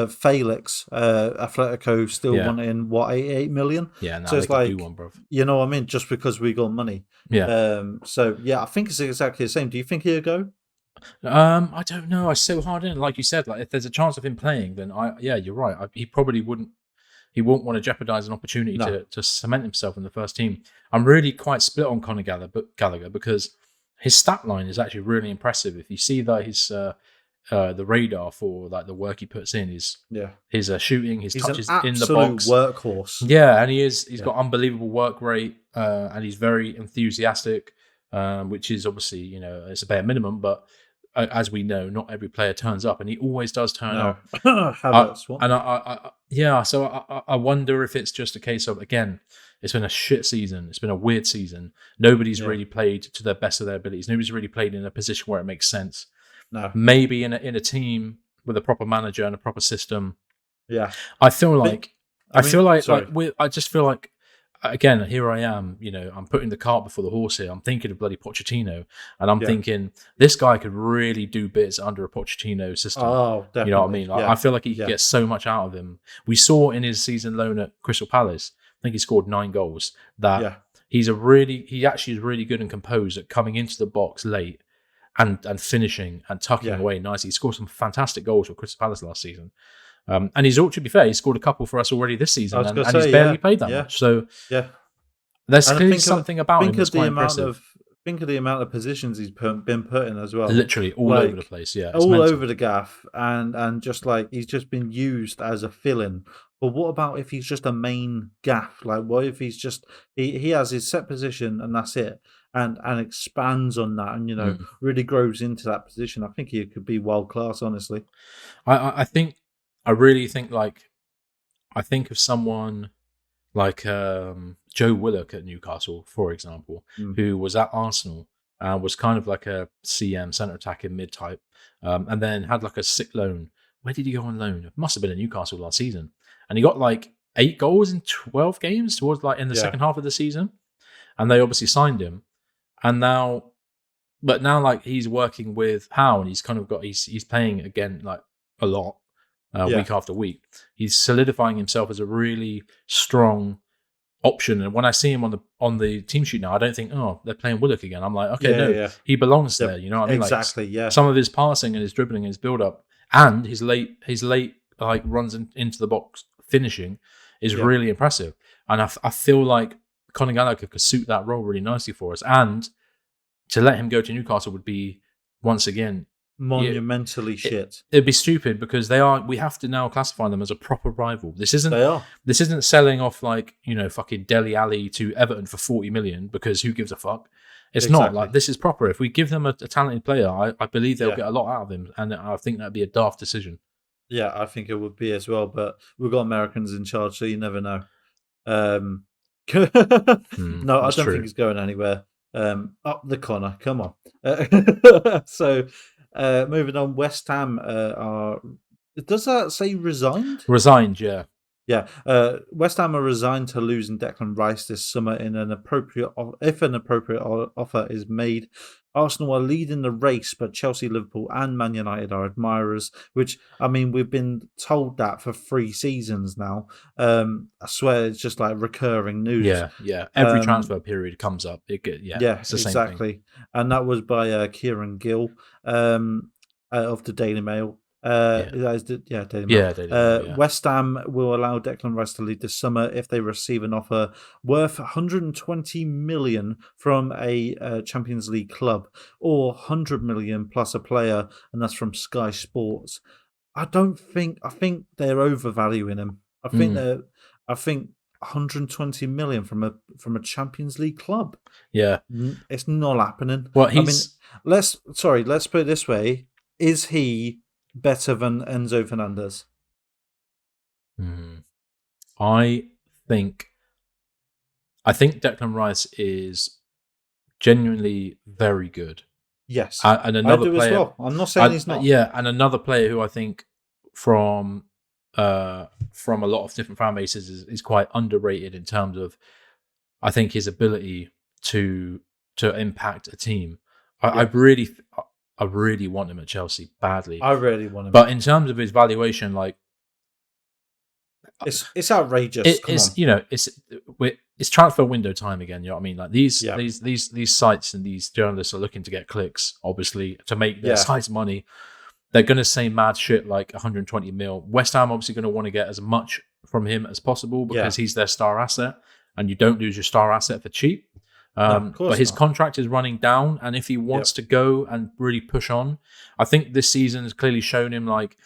Felix, Atletico still wanting 88 million. Yeah, so it's like, do one, bro. You know what I mean? Just because we got money. Yeah. So yeah, I think it's exactly the same. Do you think he'll go? I don't know. It's so hard in. Like you said, like if there's a chance of him playing, then you're right. He probably wouldn't. He won't want to jeopardize an opportunity to cement himself in the first team. I'm really quite split on Conor Gallagher because his stat line is actually really impressive. If you see that his the radar for like the work he puts in is his shooting, his touches in the box, workhorse. Yeah, and he's got unbelievable work rate, and he's very enthusiastic, which is obviously it's a bare minimum, but as we know, not every player turns up, and he always does turn up. I wonder if it's just a case of, again, it's been a shit season. It's been a weird season. Nobody's really played to the best of their abilities. Nobody's really played in a position where it makes sense. No. Maybe in a team with a proper manager and a proper system. Yeah. I just feel like again, here I am, I'm putting the cart before the horse here. I'm thinking of bloody Pochettino, and I'm thinking this guy could really do bits under a Pochettino system. Oh, definitely. You know what I mean? Like, I feel like he could get so much out of him. We saw in his season loan at Crystal Palace, I think he scored 9 goals, that he actually is really good and composed at coming into the box late and finishing and tucking away nicely. He scored some fantastic goals for Crystal Palace last season. And to be fair, he scored a couple for us already this season, and he's barely played that much. So there's clearly something about him that's quite impressive. Think of the amount of positions he's been put in as well. Literally all over the place, all over the gaff, and just like he's just been used as a fill-in. But what about if he's just a main gaff? Like, what if he's just he has his set position and that's it, and expands on that, and really grows into that position? I think he could be world class. Honestly, I really think I think of someone like Joe Willock at Newcastle, for example, who was at Arsenal and was kind of like a CM, centre attacking mid type, and then had like a sick loan. Where did he go on loan? It must have been at Newcastle last season, and he got like 8 goals in 12 games towards in the second half of the season, and they obviously signed him, and now he's working with Howe, and he's kind of he's playing again like a lot. Week after week, he's solidifying himself as a really strong option. And when I see him on the team sheet now, I don't think, oh, they're playing Willock again. I'm like, okay, he belongs there. You know what I mean? Exactly. Some of his passing and his dribbling and his build up and his late like runs into the box finishing is really impressive. And I feel like Conor Gallagher could suit that role really nicely for us. And to let him go to Newcastle would be once again monumentally shit. It'd be stupid because we have to now classify them as a proper rival. This isn't selling off like, fucking Dele Alli to Everton for 40 million because who gives a fuck? It's not like this is proper. If we give them a talented player, I believe they'll get a lot out of him, and I think that'd be a daft decision. Yeah, I think it would be as well, but we've got Americans in charge, so you never know. No, I don't think he's going anywhere. Up the corner, come on. So moving on, West Ham are. Does that say resigned? Resigned, yeah. Yeah. West Ham are resigned to losing Declan Rice this summer if an appropriate offer is made. Arsenal are leading the race, but Chelsea, Liverpool, and Man United are admirers. Which we've been told that for 3 seasons now. I swear it's just like recurring news. Yeah. Every transfer period comes up. It's the same thing. And that was by Kieran Gill of the Daily Mail. Daily Mail. Daily Mail. West Ham will allow Declan Rice to lead this summer if they receive an offer worth 120 million from a Champions League club, or 100 million plus a player, and that's from Sky Sports. I think they're overvaluing him. I think 120 million from a Champions League club. Yeah, it's not happening. Well, let's put it this way: is he better than Enzo Fernandez? I think Declan Rice is genuinely very good. Yes, and another I do player, as well. I'm not saying he's not. Yeah, and another player who I think from a lot of different fan bases is quite underrated in terms of, I think, his ability to impact a team. I really want him at Chelsea badly. I really want him. But in terms of his valuation, like it's outrageous. It's transfer window time again. You know what I mean? Like these sites and these journalists are looking to get clicks, obviously, to make their sites money. They're going to say mad shit like 120 mil. West Ham obviously going to want to get as much from him as possible because he's their star asset, and you don't lose your star asset for cheap. But his contract is running down, and if he wants to go and really push on, I think this season has clearly shown him, like,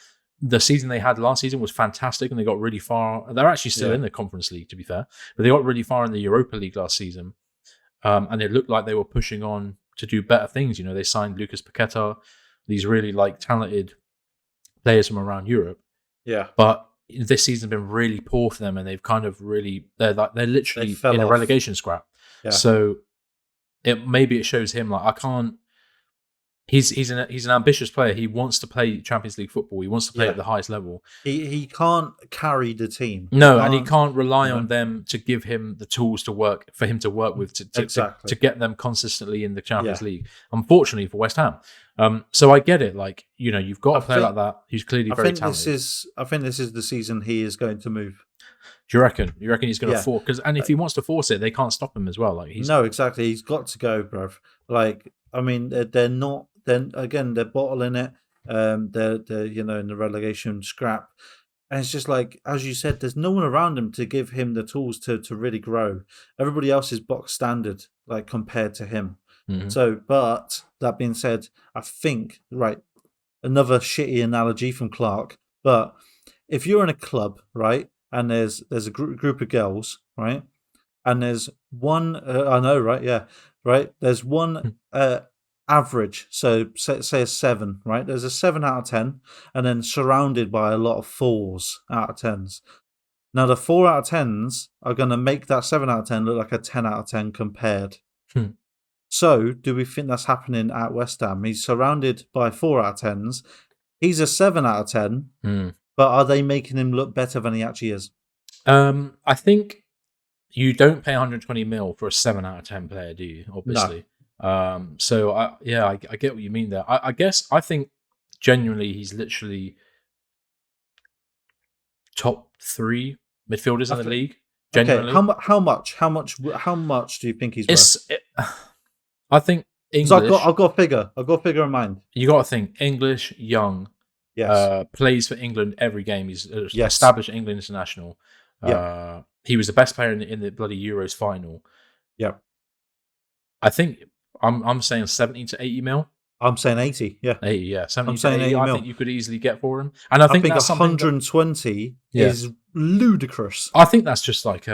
the season they had last season was fantastic and they got really far. They're actually still in the Conference League, to be fair, but they got really far in the Europa League last season. And it looked like they were pushing on to do better things. They signed Lucas Paqueta, these really talented players from around Europe. Yeah. But this season's been really poor for them, and they've kind of they're literally in a relegation scrap. Yeah. So maybe it shows him, like, He's an ambitious player. He wants to play Champions League football. He wants to play at the highest level. He can't carry the team. No, and he can't rely on them to give him the tools to work with to get them consistently in the Champions League. Unfortunately for West Ham. So I get it. Like, you've got a player like that who's clearly very talented. I think this is the season he is going to move. Do you reckon? You reckon he's going to force? And if he wants to force it, they can't stop him as well. Like no, exactly. He's got to go, bruv. Like, I mean, they're not. Then again, they're bottling it. They're in the relegation scrap, and it's just like, as you said, there's no one around him to give him the tools to really grow. Everybody else is box standard, like compared to him. Mm-hmm. So, but that being said, I think another shitty analogy from Clark. But if you're in a club, right, and there's a group of girls, right, and there's one, I know, right, yeah, right, there's one. Average, so say a 7, right? There's a 7 out of 10, and then surrounded by a lot of 4s out of 10s. Now, the 4 out of 10s are going to make that 7 out of 10 look like a 10 out of 10 compared. So, do we think that's happening at West Ham? He's surrounded by 4 out of 10s. He's a 7 out of 10, but are they making him look better than he actually is? I think you don't pay 120 mil for a 7 out of 10 player, do you? Obviously. No. So I get what you mean there. I think genuinely he's literally top 3 midfielders in the league. Genuinely. Okay, how much do you think he's worth? I think English. I've got a figure. I've got a figure in mind. You got to think English, young. Yes. Plays for England every game. He's established England international. He was the best player in the bloody Euros final. Yeah. I think. I'm saying 70 to 80 mil. I'm saying 80, yeah. 80, yeah. 70 I'm saying 80 I mil. think you could easily get for him. And I think that's 120 is ludicrous. I think that's just like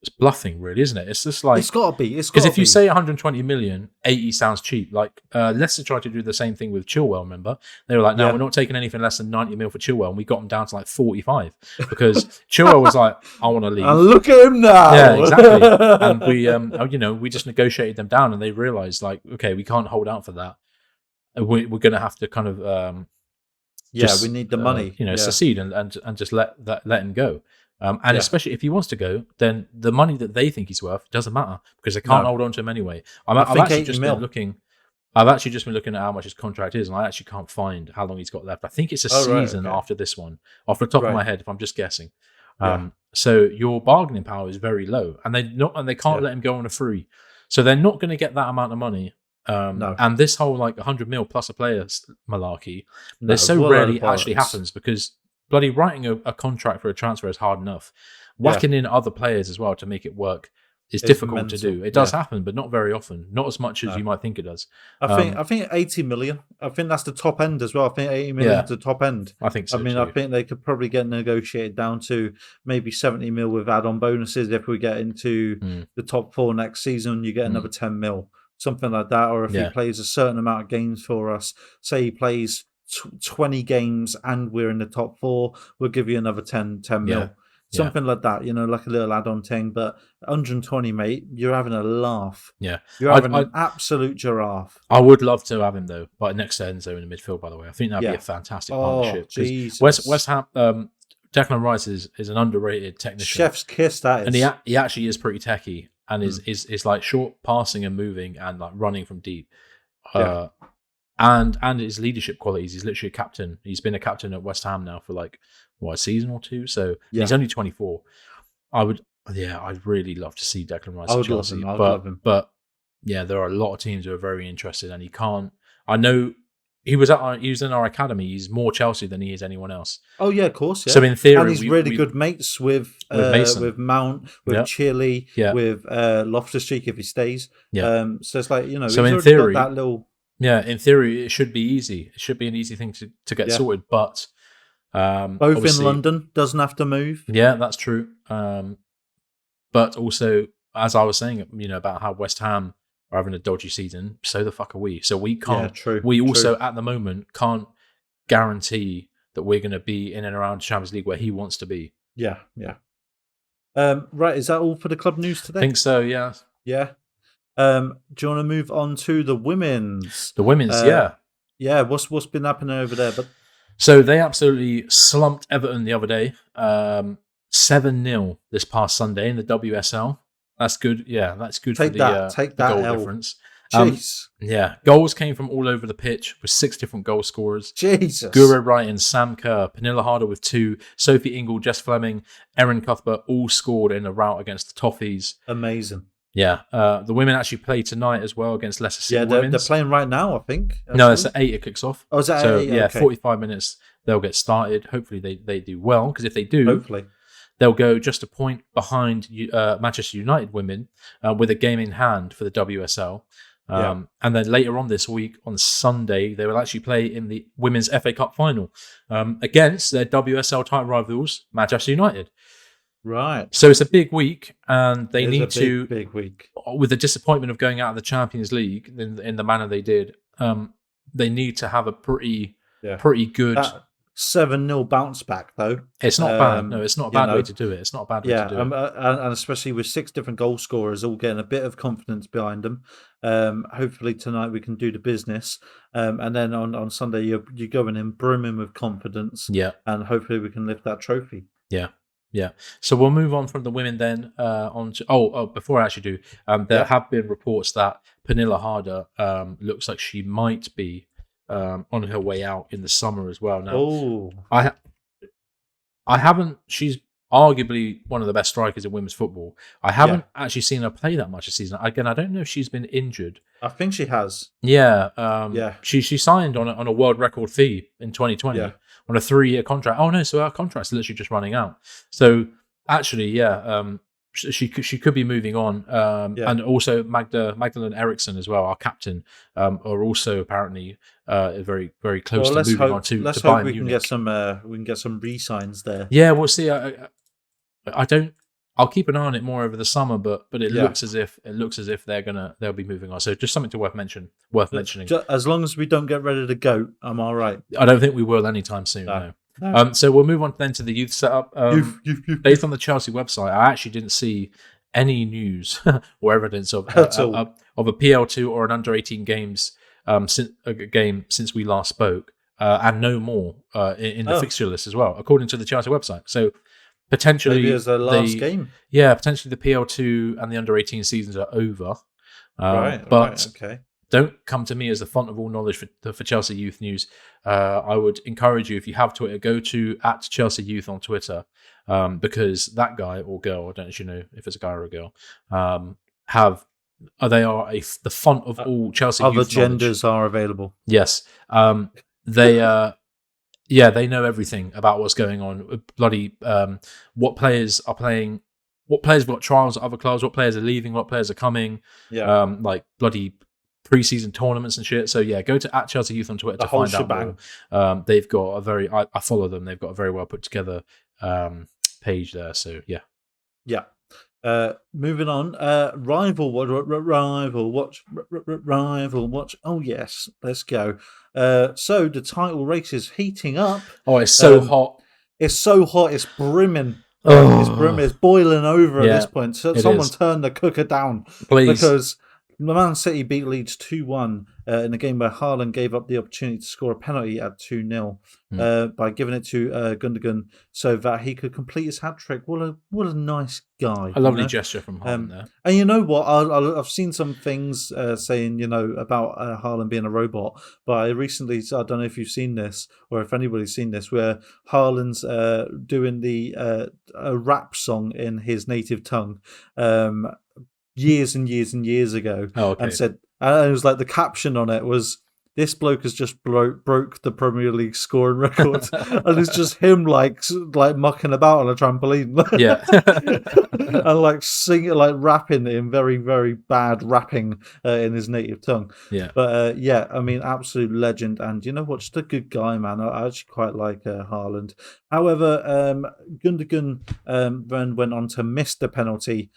it's bluffing, really, isn't it? It's just like it's got to be. Because if you say 120 million, 80 sounds cheap. Like Leicester tried to do the same thing with Chilwell. Remember, they were like, "No, we're not taking anything less than 90 mil for Chilwell," and we got him down to like 45 because Chilwell was like, "I want to leave." And look at him now. Yeah, exactly. And we just negotiated them down, and they realized like, okay, we can't hold out for that. We're going to have to kind of we need the money. Secede and just let him go. Especially if he wants to go, then the money that they think he's worth doesn't matter because they can't hold on to him anyway. I've actually just been looking at how much his contract is, and I actually can't find how long he's got left. I think it's a season after this one, off the top of my head, if I'm just guessing. So your bargaining power is very low, and they can't let him go on a free, so they're not going to get that amount of money. And this whole like 100 mil plus a player malarkey, rarely actually happens because. Bloody writing a contract for a transfer is hard enough. Whacking in other players as well to make it work is difficult to do. It does happen, but not very often. Not as much as you might think it does. I think 80 million. I think that's the top end as well. I think 80 million is the top end. I think so. I think they could probably get negotiated down to maybe 70 mil with add-on bonuses. If we get into the top 4 next season, you get another 10 mil, something like that. Or if he plays a certain amount of games for us, say he plays 20 games and we're in the top 4, we'll give you another 10 mil. Something like that, like a little add-on thing. But 120, mate, you're having a laugh. Yeah. You're having an absolute giraffe. I would love to have him, though, but next to Enzo in the midfield, by the way. I think that'd be a fantastic partnership. Jesus. West Ham, Declan Rice is an underrated technician. Chef's kiss, that is. And he actually is pretty techie and is like short passing and moving and like running from deep. And his leadership qualities. He's literally a captain. He's been a captain at West Ham now for like a season or two. So he's only 24. I'd really love to see Declan Rice at Chelsea. I would love him. But yeah, there are a lot of teams who are very interested, and he can't. I know he was in our academy. He's more Chelsea than he is anyone else. Oh yeah, of course. Yeah. So in theory, and he's really good mates with Mount, with Chile, with Loftus-Cheek if he stays. Yeah. So it's like So in theory, got that little. Yeah, in theory, it should be easy. It should be an easy thing to get sorted. But both in London, doesn't have to move. Yeah, that's true. But also, as I was saying, about how West Ham are having a dodgy season, so the fuck are we. So we can't. Yeah, true. We also, at the moment, can't guarantee that we're going to be in and around Champions League where he wants to be. Yeah. Right, is that all for the club news today? I think so. Yeah. Yeah. Do you want to move on to the women's? The women's, yeah. Yeah, what's been happening over there? But so they absolutely slumped Everton the other day, 7-0 this past Sunday in the WSL. That's good. Yeah, that's good for the goal difference. Jeez. Yeah, goals came from all over the pitch with 6 different goal scorers. Jesus. Guro Wright, Sam Kerr, Pernilla Harder with 2, Sophie Ingle, Jess Fleming, Erin Cuthbert all scored in a rout against the Toffees. Amazing. Yeah, the women actually play tonight as well against Leicester City. Yeah, they're playing right now, I think. Actually. No, it's at 8 it kicks off. Oh, is that at 8? Yeah, okay. 45 minutes they'll get started. Hopefully they do well, because if they do, hopefully they'll go just a point behind Manchester United women with a game in hand for the WSL. And then later on this week, on Sunday, they will actually play in the Women's FA Cup final against their WSL title rivals, Manchester United. Right. So it's a big week, and they need to, big week. with the disappointment of going out of the Champions League in the manner they did, they need to have a pretty good... 7-0 bounce back, though. It's not bad. No, it's not a bad way to do it. It's not a bad way to do it. And especially with 6 different goal scorers all getting a bit of confidence behind them. Hopefully tonight we can do the business. And then on Sunday you're going in brimming with confidence. Yeah. And hopefully we can lift that trophy. Yeah. Yeah. So we'll move on from the women then on to... before I actually do, there have been reports that Pernilla Harder looks like she might be on her way out in the summer as well. Now, I haven't. She's arguably one of the best strikers in women's football. I haven't actually seen her play that much this season. Again, I don't know if she's been injured. I think she has. Yeah. She signed on a world record fee in 2020 on a 3-year contract. Oh no, so her contract's literally just running out. So actually, she could be moving on, and also Magdalene Eriksson as well, our captain, are also apparently very very close to moving on to let's Bayern hope we can Munich. get some re-signs there. Yeah, we'll see. I'll keep an eye on it more over the summer, but it looks as if they'll be moving on. So just something worth mentioning. As long as we don't get rid of the goat, I'm all right. I don't think we will anytime soon. No. So we'll move on then to the youth setup. Based on the Chelsea website, I actually didn't see any news or evidence of a PL2 or an under-18 games since we last spoke, and no more in the fixture list as well, according to the Chelsea website. So potentially, maybe as a last game. Yeah, potentially the PL2 and the under-18 seasons are over. Okay. Don't come to me as the font of all knowledge for Chelsea Youth news. I would encourage you, if you have Twitter, go to @Chelsea Youth on Twitter, because that guy or girl, I don't actually know if it's a guy or a girl, they are the font of all Chelsea Youth knowledge. Other genders are available. Yes. They know everything about what's going on. Bloody what players are playing, what players have got trials at other clubs, what players are leaving, what players are coming. Yeah. Like bloody pre-season tournaments and shit. So go to @Chelsea Youth on Twitter to find out more. They've got a very I follow them. They've got a very well put together page there. So yeah. Moving on. Rival watch. Oh yes, let's go. So the title race is heating up. Oh, it's so hot. It's so hot. It's brimming. It's brimming. It's boiling over at this point. So someone turn the cooker down, please, because Man City beat Leeds 2-1 in a game where Haaland gave up the opportunity to score a penalty at 2-0 by giving it to Gundogan so that he could complete his hat-trick. What a nice guy. A lovely gesture from Haaland there. And you know what? I've seen some things saying, about Haaland being a robot, but I don't know if you've seen this or if anybody's seen this, where Haaland's doing the a rap song in his native tongue, years and years and years ago, and said, and it was like the caption on it was, "This bloke has just broke the Premier League scoring record," and it's just him like mucking about on a trampoline, and singing, rapping in very very bad rapping in his native tongue. Yeah, but I mean, absolute legend, and you know what? Just a good guy, man. I actually quite like Haaland. However, Gundogan then went on to miss the penalty,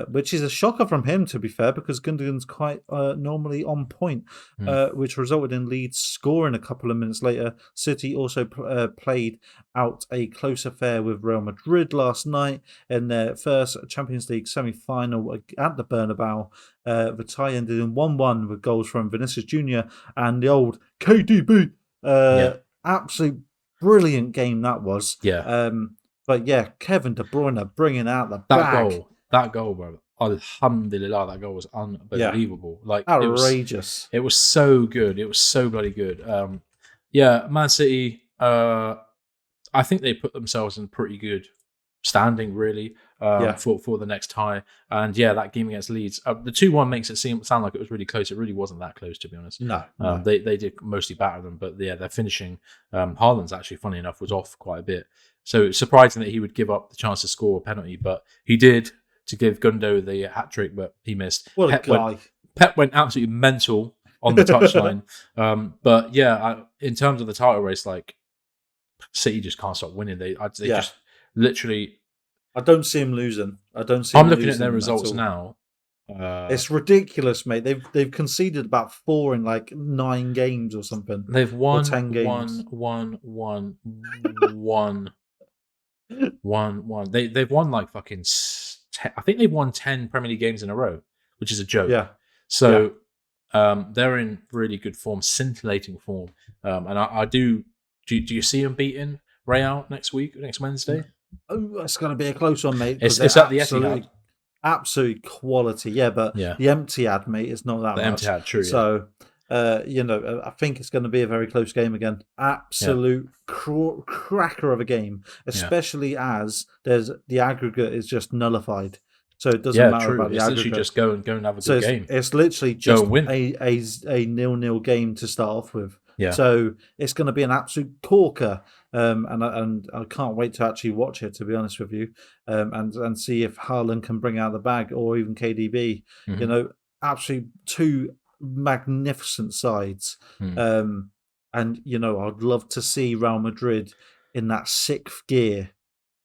which is a shocker from him, to be fair, because Gundogan's quite normally on point, which resulted resulted in Leeds scoring a couple of minutes later. City also played out a close affair with Real Madrid last night in their first Champions League semi-final at the Bernabeu. The tie ended in 1-1 with goals from Vinicius Jr. and the old KDB. Absolute brilliant game that was. Yeah. But yeah, Kevin De Bruyne bringing out the bag. That goal, bro. Alhamdulillah, that goal was unbelievable. Yeah. Like outrageous. It was so good. It was so bloody good. Man City. I think they put themselves in pretty good standing, really, for the next tie. And that game against Leeds, the 2-1 makes it sound like it was really close. It really wasn't that close, to be honest. No. They did mostly batter them, but they're finishing. Haaland's actually, funny enough, was off quite a bit. So it's surprising that he would give up the chance to score a penalty, but he did, to give Gundo the hat trick, but he missed. What a guy. Pep went absolutely mental on the touchline. But in terms of the title race, like, City just can't stop winning. They just literally. I don't see him losing. I'm looking at their results now. It's ridiculous, mate. They've conceded about 4 in like 9 games or something. They've won 10 games. One. They've won like fucking 10, I think they've won 10 Premier League games in a row, which is a joke. Yeah. So they're in really good form, scintillating form. And I do you see them beating Real next Wednesday? Oh, it's going to be a close one, mate. It's at the Etihad. Absolute quality, but the Etihad, mate, is not that much. The Etihad, true. So, I think it's going to be a very close game again. Absolute cracker of a game, especially as the aggregate is just nullified. So it doesn't matter about the aggregate. Literally just go and have a good game. It's literally just a 0-0 game to start off with. Yeah. So it's going to be an absolute corker, and I can't wait to actually watch it, to be honest with you, and see if Haaland can bring out the bag, or even KDB. Mm-hmm. Absolutely 2 magnificent sides, and I'd love to see Real Madrid in that 6th gear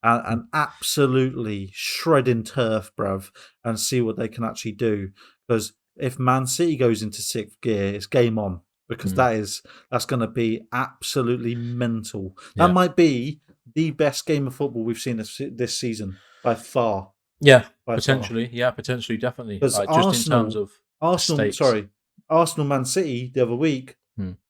and absolutely shredding turf, bruv, and see what they can actually do. Because if Man City goes into 6th gear, it's game on. Because that's going to be absolutely mental. That might be the best game of football we've seen this season by far. Yeah, potentially. Far. Yeah, potentially, definitely. Just in terms of Arsenal, Man City the other week,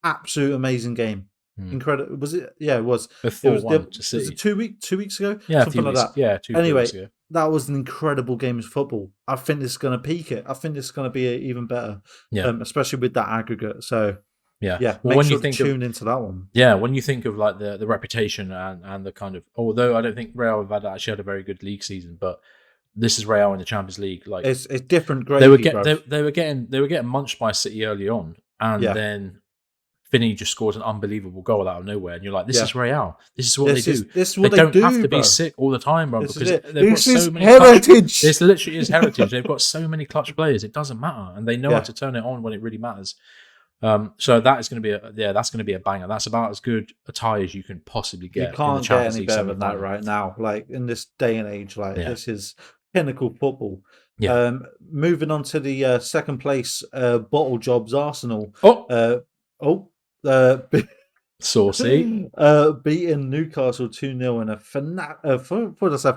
absolute amazing game. Incredible. Was it? Yeah, it was. It was 2 weeks ago? Yeah, something like that. Yeah, 2 weeks ago. That was an incredible game of football. I think this is going to peak it. I think this is going to be even better. Yeah. Especially with that aggregate. So. Yeah. Well, when you tune into that one. Yeah, when you think of like the reputation and the kind of, although I don't think Real have actually had a very good league season, but this is Real in the Champions League. Like it's different gravy. They were getting munched by City early on, and then Vinny just scores an unbelievable goal out of nowhere, and you're like, this is Real. This is what they do. This is what they don't have to bro. be sick all the time, bro. Because this is heritage. This literally is heritage. They've got so many clutch players. It doesn't matter, and they know how to turn it on when it really matters. So that is going to be that's going to be a banger. That's about as good a tie as you can possibly get. You can't get any better than that right now. Like in this day and age, this is pinnacle football. Yeah. Moving on to the second place, bottle jobs Arsenal. Saucy. Beating Newcastle 2-0 in a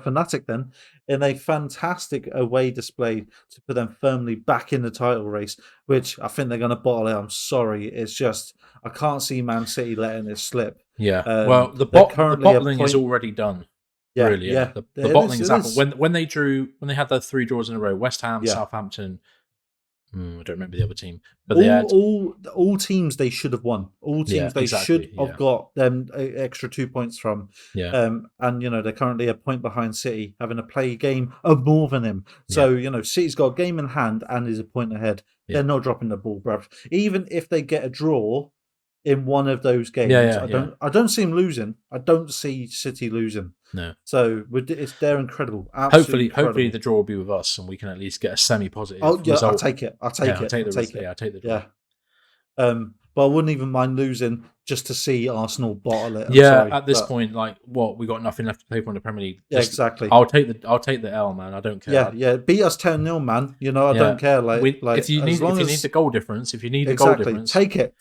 fanatic then, in a fantastic away display to put them firmly back in the title race, which I think they're going to bottle it. I'm sorry. It's just, I can't see Man City letting it slip. Yeah. Well, the bottling is already done. Yeah, really. Yeah. The bottling is happened. When they had those 3 draws in a row, West Ham, Southampton, I don't remember the other team, but they had all teams they should have won. All teams should have got them extra 2 points from. Yeah. And they're currently a point behind City, having to play a game of more than him. So City's got a game in hand and is a point ahead. Yeah. They're not dropping the ball, bruv. Even if they get a draw in one of those games, I don't see them losing. I don't see City losing. No. So they're incredible. Hopefully the draw will be with us, and we can at least get a semi-positive. Oh yeah, result. I'll take it. I'll take it. I'll take the draw. Yeah. but I wouldn't even mind losing just to see Arsenal bottle it. At this point, like, we got nothing left to play for in the Premier League. Yeah, exactly. I'll take the L, man. I don't care. Yeah. Beat us 10-0, man. You know, I don't care. Like, if you need the goal difference, take it.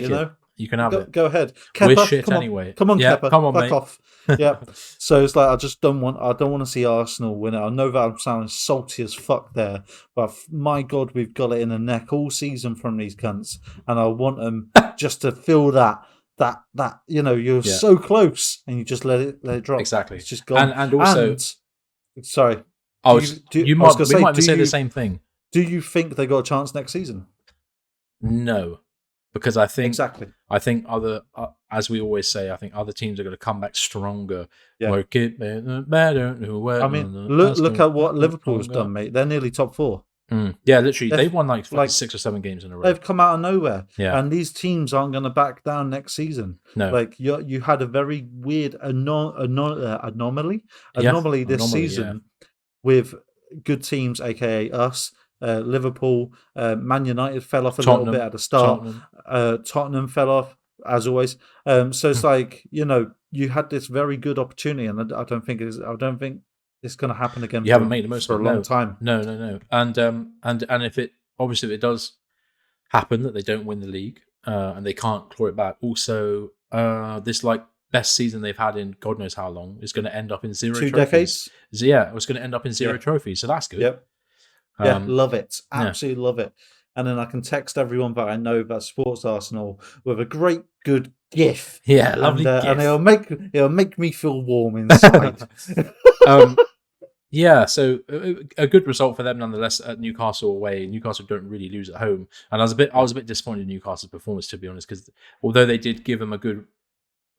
You know, you can have it. Go ahead. We're shit anyway. Come on, Kepa. Come on, Fuck mate. off. Yeah. So it's like I don't want to see Arsenal win it. I know that I'm sounding salty as fuck there, but my God, we've got it in the neck all season from these cunts, and I want them just to feel that you know you're so close, and you just let it drop. Exactly. It's just gone. And also, sorry. We might say the same thing. Do you think they got a chance next season? No. Because I think other, as we always say, I think other teams are going to come back stronger. Yeah. Work it better. I mean, look at what Liverpool's done, mate. They're nearly top 4. Yeah, literally, they've won like 6 or 7 games in a row. They've come out of nowhere, and these teams aren't going to back down next season. No, like you had a very weird anomaly this season with good teams, aka us. Liverpool, Man United fell off a little bit at the start. Tottenham fell off as always. So it's like, you know, you had this very good opportunity, and I don't think it's going to happen again. You haven't made the most for of it, a long time. No. And if it does happen that they don't win the league and they can't claw it back, also this like best season they've had in God knows how long is going to end up in 0 2 trophies. decades. Yeah, it was going to end up in 0 trophies. So that's good. Yep. Yeah, love it. Absolutely love it. And then I can text everyone that I know that supports Arsenal with a great, good GIF. Yeah, lovely GIF. And it'll make me feel warm inside. So a good result for them nonetheless at Newcastle away. Newcastle don't really lose at home, and I was a bit disappointed in Newcastle's performance, to be honest, because although they did give them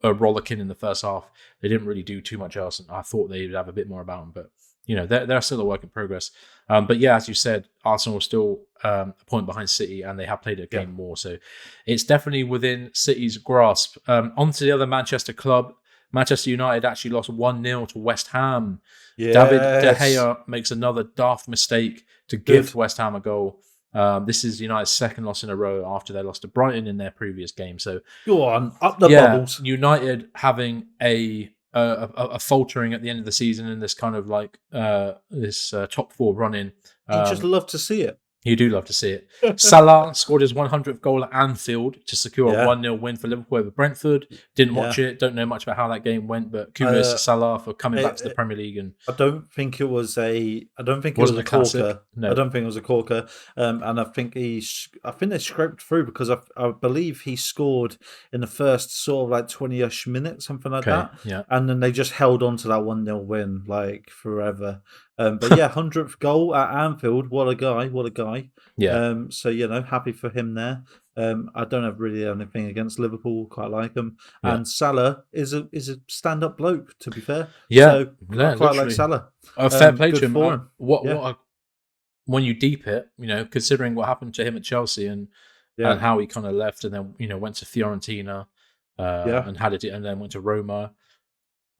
a rollicking in the first half, they didn't really do too much else, and I thought they'd have a bit more about them, but. You know, they're still a work in progress. But yeah, as you said, Arsenal are still a point behind City, and they have played a game more. So it's definitely within City's grasp. On to the other Manchester club. Manchester United actually lost 1-0 to West Ham. Yes. David De Gea makes another daft mistake to give West Ham a goal. This is United's second loss in a row after they lost to Brighton in their previous game. So go on, up the bubbles. United having a faltering at the end of the season in this kind of like this top 4 run-in. You just love to see it. You do love to see it. Salah scored his 100th goal at Anfield to secure a 1-0 win for Liverpool over Brentford. Didn't watch it. Don't know much about how that game went, but kudos to Salah for coming back to the Premier League. And I don't think it was a corker. No. I don't think it was a corker. And I think they scraped through because I believe he scored in the first sort of like 20-ish minutes, something like that. Yeah. And then they just held on to that 1-0 win like forever. But yeah, 100th goal at Anfield. What a guy. Yeah. So, you know, happy for him there. I don't have really anything against Liverpool. Quite like him. Yeah. And Salah is a stand-up bloke, to be fair. Yeah. So I quite like Salah. Fair play to him. When you deep it, you know, considering what happened to him at Chelsea and how he kind of left and then, you know, went to Fiorentina and had it and then went to Roma.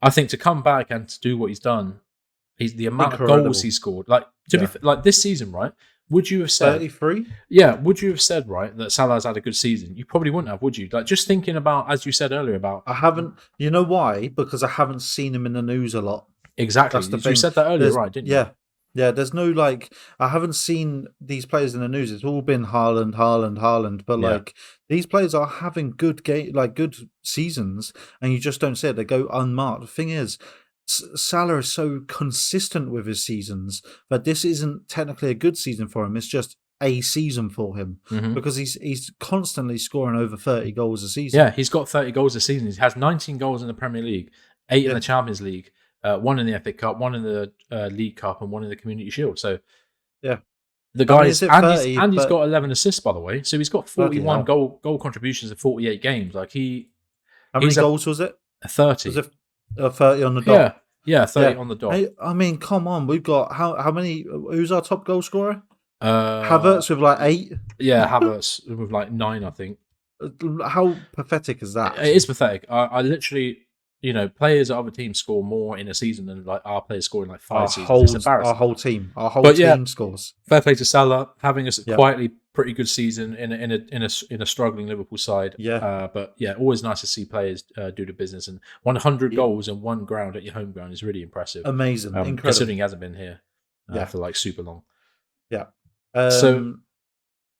I think to come back and to do what he's done, the amount of goals he scored, like be like this season, right? Would you have said 33? Yeah, would you have said right that Salah's had a good season? You probably wouldn't have, would you? Like just thinking about, as you said earlier, about I haven't. You know why? Because I haven't seen him in the news a lot. Exactly. You said that earlier, right? Didn't you? Yeah. There's no like I haven't seen these players in the news. It's all been Haaland. But like these players are having good good seasons, and you just don't see it. They go unmarked. The thing is, Salah is so consistent with his seasons that this isn't technically a good season for him. It's just a season for him because he's constantly scoring over 30 goals a season. Yeah, he's got 30 goals a season. He has 19 goals in the Premier League, 8 in the Champions League, 1 in the FA Cup, 1 in the League Cup, and 1 in the Community Shield. So the guy he's got 11 assists, by the way. So he's got 41 goal contributions in 48 games. Like how many goals was it? 30. Was it 30 on the dot? Yeah, 30 on the dot. I mean, come on. We've got how many? Who's our top goal scorer? Havertz with like 8. Yeah, Havertz with like 9, I think. How pathetic is that? It is pathetic. I literally players at other teams score more in a season than like our players score in like 5 Our seasons. It's embarrassing. Our whole team scores. Fair play to Salah having a quietly pretty good season in a struggling Liverpool side. Yeah. But yeah, always nice to see players do the business, and 100 goals in one ground at your home ground is really impressive. Amazing, incredible. Considering he hasn't been here for like super long. Yeah. So.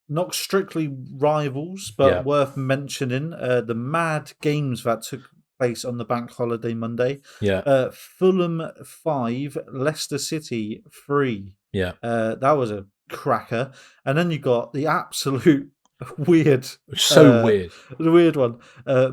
Not strictly rivals, but worth mentioning the mad games that took place on the bank holiday Monday. Yeah. Fulham 5, Leicester City 3. Yeah. That was a cracker. And then you got the absolute weird. Weird. The weird one.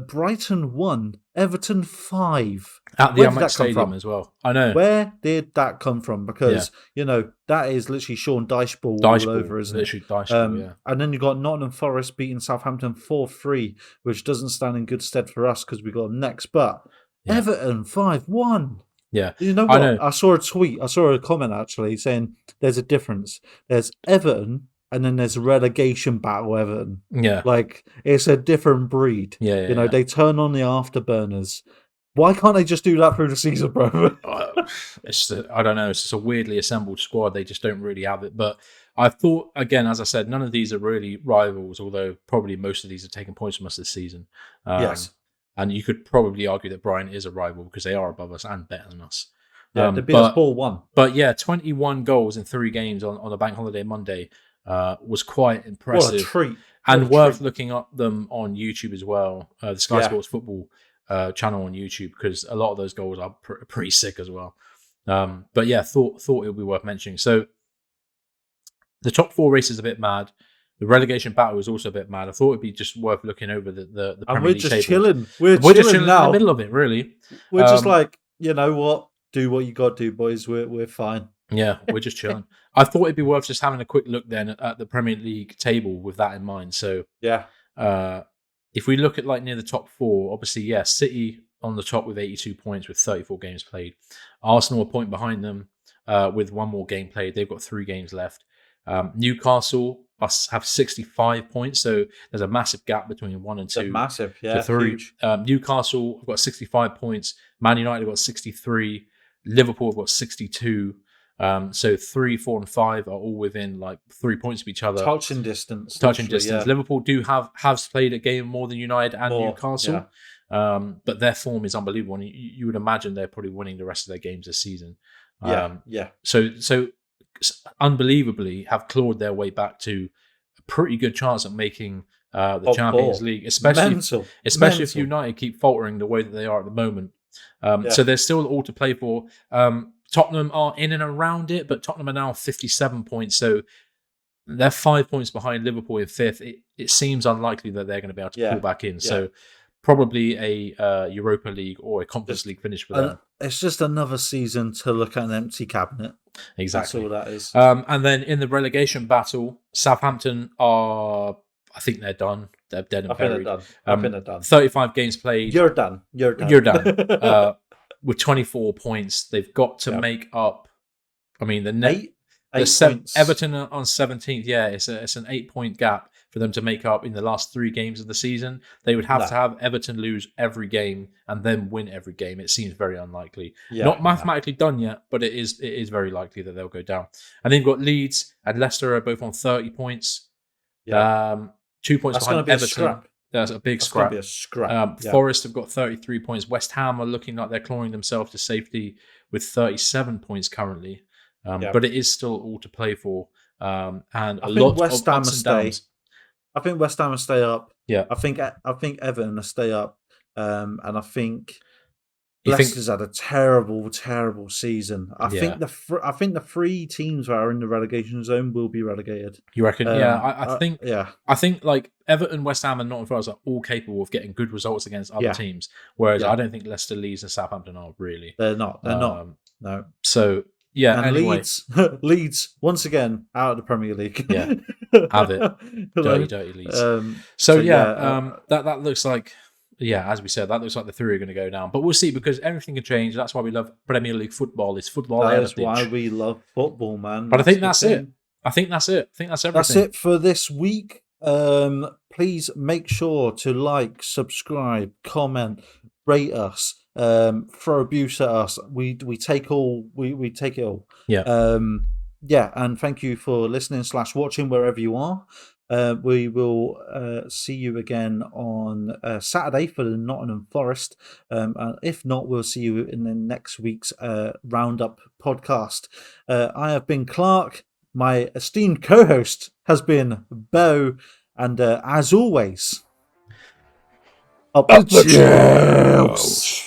Brighton 1, Everton 5. At the Amex Stadium as well. I know. Where did that come from? Because, that is literally Sean Dyche ball all over, isn't it? Literally Dyche ball, yeah. And then you got Nottingham Forest beating Southampton 4-3, which doesn't stand in good stead for us because we got them next. But Everton 5-1. Yeah. You know what? I saw a tweet. I saw a comment actually saying there's a difference. There's Everton and then there's relegation battle Everton. Yeah. Like, it's a different breed. Yeah. They turn on the afterburners. Why can't they just do that through the season, bro? I don't know. It's just a weirdly assembled squad. They just don't really have it. But I thought, again, as I said, none of these are really rivals, although probably most of these are taking points from us this season. Yes. And you could probably argue that Brighton is a rival because they are above us and better than us. Yeah, they beat us 4-1. But yeah, 21 goals in 3 games on a bank holiday Monday was quite impressive. What a treat. And worth looking up them on YouTube as well. The Sky Sports Football channel on YouTube, because a lot of those goals are pretty sick as well. But yeah, thought it would be worth mentioning. So the top 4 race is a bit mad. The relegation battle is also a bit mad. I thought it'd be just worth looking over the Premier League table. Chilling. We're just chilling now in the middle of it, really. We're just like, you know what? Do what you got to do, boys. We're fine. Yeah, we're just chilling. I thought it'd be worth just having a quick look then at the Premier League table with that in mind. So if we look at like near the top 4, obviously, City on the top with 82 points with 34 games played. Arsenal a point behind them with 1 more game played. They've got 3 games left. Newcastle have 65 points, so there's a massive gap between 1 and 2. It's massive, to 3. Huge. Newcastle have got 65 points. Man United have got 63. Liverpool have got 62. So 3, 4, and 5 are all within like 3 points of each other. Touching distance. Yeah. Liverpool has played a game more than United and Newcastle. Yeah. But their form is unbelievable. And you would imagine they're probably winning the rest of their games this season. So unbelievably have clawed their way back to a pretty good chance at making the Champions League, especially if United keep faltering the way that they are at the moment. So there's still all to play for. Tottenham are in and around it, but Tottenham are now 57 points, so they're 5 points behind Liverpool in 5th. It seems unlikely that they're going to be able to pull back in. So probably a Europa League or a Conference League finish for them. It's just another season to look at an empty cabinet. Exactly. That's all that is. And then in the relegation battle, Southampton are, I think they're done. They're dead and buried. I think they're done. 35 games played. You're done. With 24 points, they've got to make up. I mean, eight points. Everton are on 17th. Yeah, it's an 8-point gap for them to make up in the last 3 games of the season. They would have to have Everton lose every game and then win every game. It seems very unlikely. Not mathematically done yet, but it is very likely that they'll go down. And then you've got Leeds and Leicester are both on 30 points. 2 points behind Everton. That's a big scrap. Be a scrap. Forest have got 33 points. West Ham are looking like they're clawing themselves to safety with 37 points currently. But it is still all to play for. And a lot of ups and downs. I think West Ham will stay up. Yeah. I think Everton will stay up. And I think Leicester's had a terrible, terrible season. I think the 3 teams that are in the relegation zone will be relegated. You reckon? I think like Everton, West Ham, and Nottingham Forest are all capable of getting good results against other teams. Whereas I don't think Leicester, Leeds, and Southampton are really. They're not. No. So yeah. And anyway. Leeds once again out of the Premier League. Yeah. Have it. Dirty Leeds. That looks like. Yeah, as we said, that looks like the 3 are going to go down. But we'll see, because everything can change. That's why we love Premier League football. It's football heritage. That's why we love football, man. But I think that's it. I think that's everything. That's it for this week. Please make sure to like, subscribe, comment, rate us. throw abuse at us. We take it all. Yeah. Yeah, and thank you for listening / watching wherever you are. We will see you again on Saturday for the Nottingham Forest. And if not, we'll see you in the next week's Roundup podcast. I have been Clark. My esteemed co-host has been Bo. And as always, up the Chels!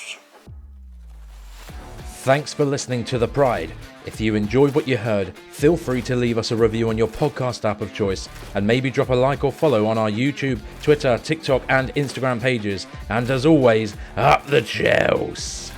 Thanks for listening to The Pride. If you enjoyed what you heard, feel free to leave us a review on your podcast app of choice, and maybe drop a like or follow on our YouTube, Twitter, TikTok and Instagram pages. And as always, up the Chels!